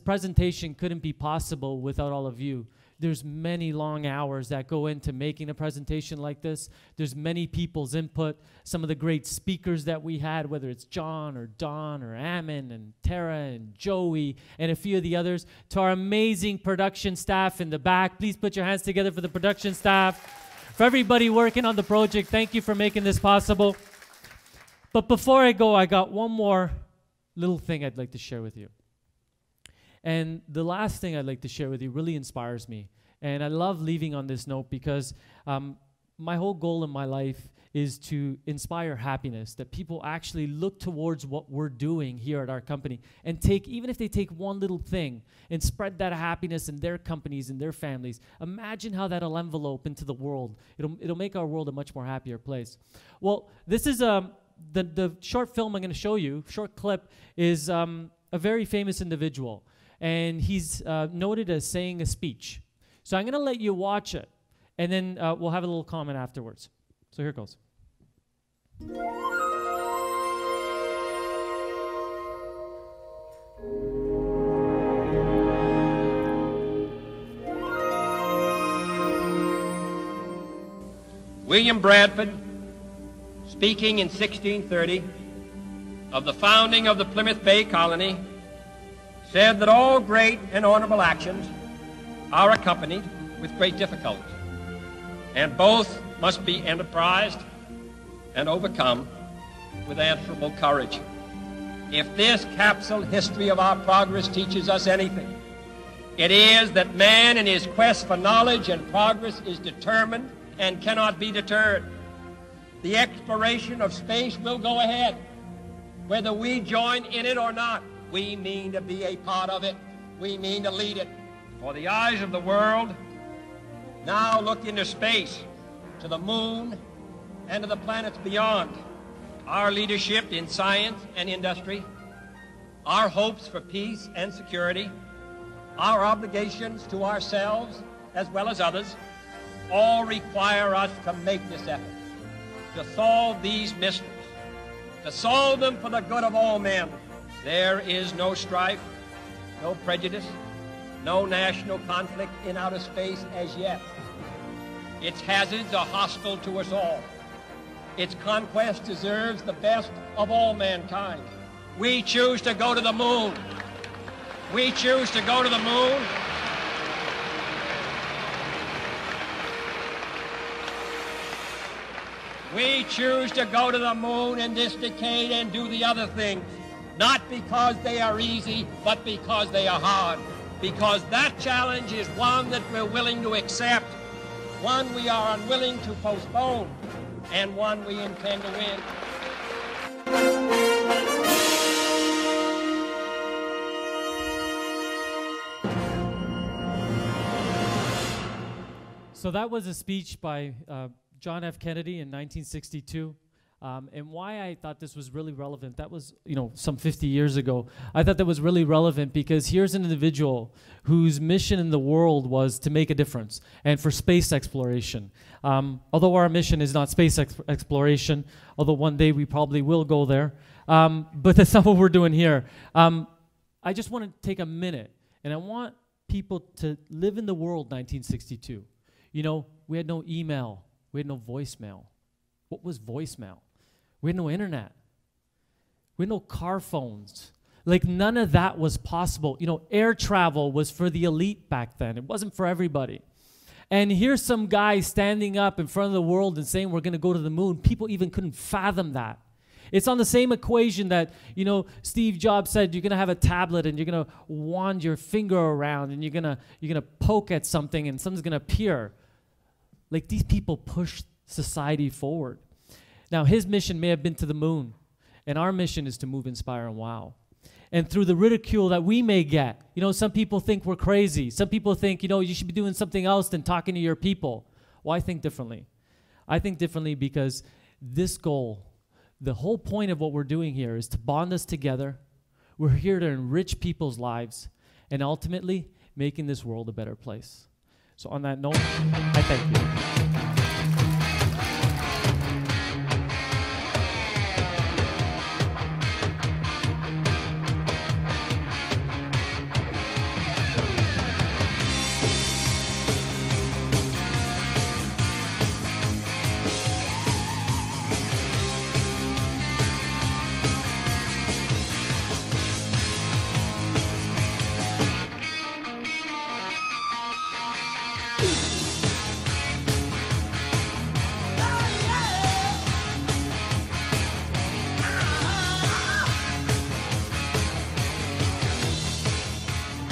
S2: presentation couldn't be possible without all of you. There's many long hours that go into making a presentation like this. There's many people's input. Some of the great speakers that we had, whether it's John or Don or Ammon and Tara and Joey and a few of the others. To our amazing production staff in the back, please put your hands together for the production staff. For everybody working on the project, thank you for making this possible. But before I go, I got one more little thing I'd like to share with you. And the last thing I'd like to share with you really inspires me. And I love leaving on this note because my whole goal in my life is to inspire happiness, that people actually look towards what we're doing here at our company and take, even if they take one little thing and spread that happiness in their companies and their families. Imagine how that'll envelope into the world. It'll make our world a much more happier place. Well, this is the short film I'm going to show you, short clip, is a very famous individual. And he's noted as saying a speech. So I'm going to let you watch it, and then we'll have a little comment afterwards. So here it goes.
S16: William Bradford, speaking in 1630 of the founding of the Plymouth Bay Colony, said that all great and honorable actions are accompanied with great difficulty, and both must be enterprised and overcome with answerable courage. If this capsule history of our progress teaches us anything, it is that man in his quest for knowledge and progress is determined and cannot be deterred. The exploration of space will go ahead, whether we join in it or not. We mean to be a part of it. We mean to lead it. For the eyes of the world now look into space, to the moon, and to the planets beyond. Our leadership in science and industry, our hopes for peace and security, our obligations to ourselves as well as others, all require us to make this effort, to solve these mysteries, to solve them for the good of all men. There is no strife, no prejudice, no national conflict in outer space as yet. Its hazards are hostile to us all. Its conquest deserves the best of all mankind. We choose to go to the moon. We choose to go to the moon. We choose to go to the moon in this decade and do the other things, not because they are easy, but because they are hard. Because that challenge is one that we're willing to accept, one we are unwilling to postpone, and one we intend to win.
S2: So that was a speech by John F. Kennedy in 1962. And why I thought this was really relevant, that was, some 50 years ago. I thought that was really relevant because here's an individual whose mission in the world was to make a difference and for space exploration. Although our mission is not space exploration, although one day we probably will go there, but that's not what we're doing here. I just want to take a minute, and I want people to live in the world 1962. We had no email. We had no voicemail. What was voicemail? We had no internet. We had no car phones. Like, none of that was possible. Air travel was for the elite back then. It wasn't for everybody. And here's some guy standing up in front of the world and saying we're going to go to the moon. People even couldn't fathom that. It's on the same equation that, Steve Jobs said you're going to have a tablet and you're going to wand your finger around and you're going to poke at something and something's going to appear. Like, these people pushed society forward. Now, his mission may have been to the moon, and our mission is to move, inspire, and wow. And through the ridicule that we may get, some people think we're crazy. Some people think, you should be doing something else than talking to your people. Well, I think differently. I think differently because this goal, the whole point of what we're doing here is to bond us together. We're here to enrich people's lives and ultimately making this world a better place. So on that note, I thank you.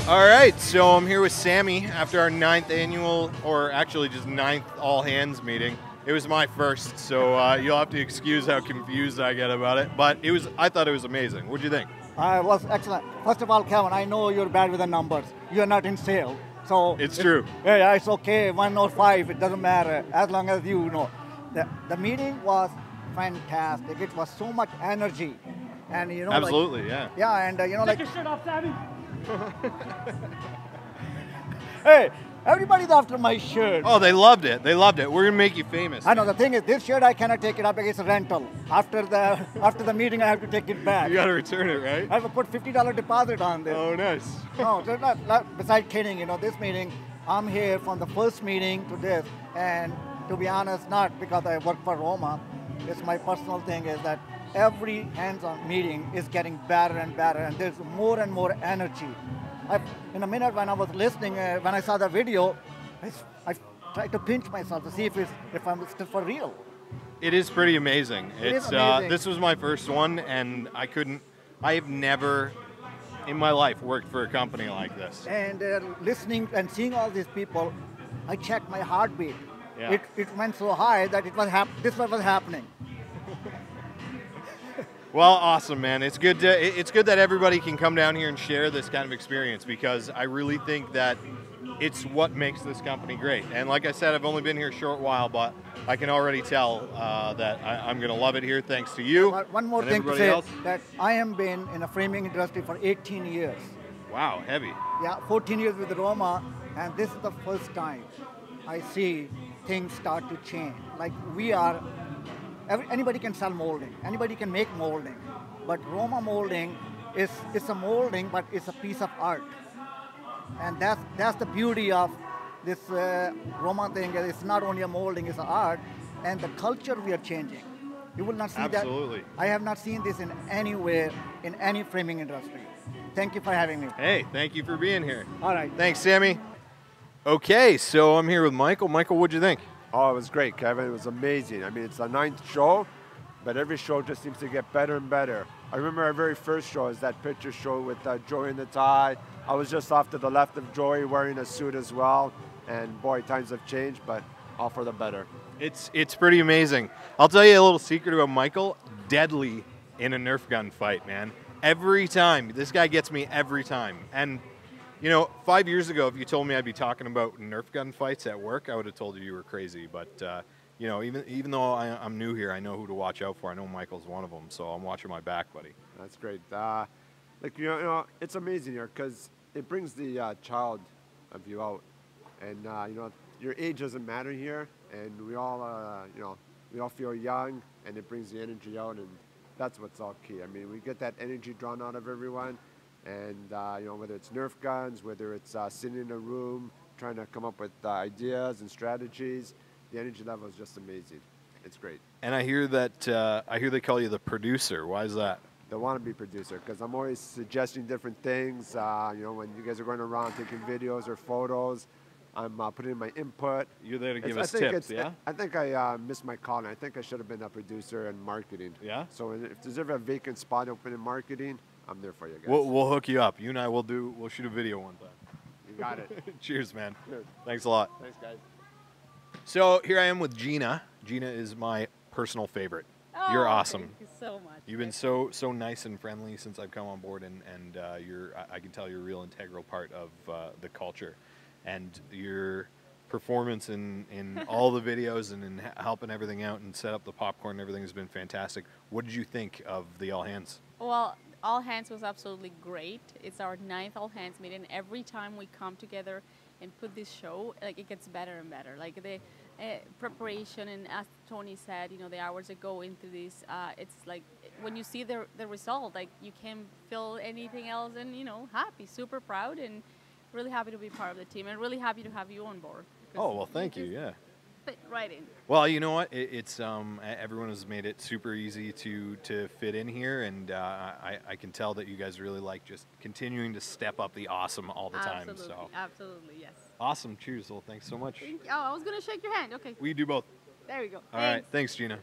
S5: All right, so I'm here with Sammy after our 9th annual, or actually just 9th all-hands meeting. It was my first, so you'll have to excuse how confused I get about it, but I thought it was amazing. What do you think?
S17: It was excellent. First of all, Kevin, I know you're bad with the numbers. You're not in sales, so...
S5: It's true.
S17: Yeah, it's okay, 1 or 5, it doesn't matter, as long as you know. The meeting was fantastic. It was so much energy. And,
S5: Absolutely, yeah.
S17: Yeah, and, Take your shirt off, Sammy. Hey, everybody's after my shirt.
S5: Oh, they loved it. They loved it. We're gonna make you famous.
S17: I know. The thing is, this shirt I cannot take it up because it's a rental. After the meeting, I have to take it back.
S5: You gotta return it, right?
S17: I have to put $50 deposit on this.
S5: Oh, nice.
S17: No, so not. Besides kidding, this meeting, I'm here from the first meeting to this, and to be honest, not because I work for Roma. It's my personal thing is that every hands-on meeting is getting better and better, and there's more and more energy. In a minute when I was listening, when I saw the video, I tried to pinch myself to see if I'm still for real.
S5: It is pretty amazing.
S17: It's amazing.
S5: This was my first one, and I have never in my life worked for a company like this.
S17: And listening and seeing all these people, I checked my heartbeat.
S5: Yeah.
S17: It went so high that this was happening.
S5: Well, awesome, man. It's good that everybody can come down here and share this kind of experience, because I really think that it's what makes this company great. And like I said, I've only been here a short while, but I can already tell that I'm going to love it here thanks to you.
S17: One more
S5: and
S17: thing to
S5: everybody
S17: say,
S5: else.
S17: that I have been in the framing industry for 18 years.
S5: Wow, heavy.
S17: Yeah, 14 years with Roma, And this is the first time I see things start to change. Like anybody can sell molding, anybody can make molding, but Roma molding is a molding, but it's a piece of art. And that's the beauty of this Roma thing. It's not only a molding, it's an art, and the culture we are changing. You will not see
S5: Absolutely.
S17: that. I have not seen this in anywhere, in any framing industry. Thank you for having me.
S5: Hey, thank you for being here.
S17: All right.
S5: Thanks, Sammy. Okay, so I'm here with Michael. Michael, what'd you think?
S8: Oh, it was great, Kevin. It was amazing. I mean, it's the 9th show, but every show just seems to get better and better. I remember our very first show is that picture show with Joey in the tie. I was just off to the left of Joey wearing a suit as well. And boy, times have changed, but all for the better.
S5: It's pretty amazing. I'll tell you a little secret about Michael. Deadly in a Nerf gun fight, man. Every time. This guy gets me every time. And, you know, 5 years ago, if you told me I'd be talking about Nerf gun fights at work, I would have told you were crazy. But, you know, even though I'm new here, I know who to watch out for. I know Michael's one of them, so I'm watching my back, buddy.
S8: That's great. Like, you know, it's amazing here because it brings the child of you out. And, you know, your age doesn't matter here. And we all, you know, we all feel young, and it brings the energy out, and that's what's all key. I mean, we get that energy drawn out of everyone, and, you know, whether it's Nerf guns, whether it's sitting in a room trying to come up with ideas and strategies, the energy level is just amazing. It's great.
S5: And I hear that, I hear they call you the producer. Why is that?
S8: The wannabe producer, because I'm always suggesting different things. You know, when you guys are going around taking videos or photos, I'm putting in my input.
S5: You're there to give us tips, yeah?
S8: I think I missed my calling. I think I should have been a producer in marketing.
S5: Yeah?
S8: So if there's ever a vacant spot open in marketing, I'm there for you guys.
S5: We'll hook you up. You and I will we'll shoot a video one time.
S8: You got it.
S5: Cheers, man.
S8: Cheers.
S5: Thanks a lot.
S8: Thanks, guys.
S5: So here I am with Gina. Gina is my personal favorite. You're awesome.
S10: Thank you so much.
S5: You've been so nice and friendly since I've come on board, and I can tell you're a real integral part of the culture, and your performance in all the videos and in helping everything out and set up the popcorn and everything has been fantastic. What did you think of the All Hands?
S10: Well, All Hands was absolutely great. It's our 9th All Hands meeting. Every time we come together and put this show, like, it gets better and better. Like the preparation, and as Tony said, you know, the hours that go into this, it's like when you see the result, like, you can't feel anything else, and, you know, happy, super proud, and really happy to be part of the team, and really happy to have you on board.
S5: Oh, well, thank you, yeah.
S10: Fit right in.
S5: Well, you know what? It's everyone has made it super easy to fit in here, and I can tell that you guys really like just continuing to step up the awesome all the time. So
S10: Absolutely, yes.
S5: awesome. Cheers. Well, thanks so much.
S10: Thank you. Oh, I was going to shake your hand. Okay.
S5: We do both.
S10: There we go.
S5: All right. Thanks, Gina.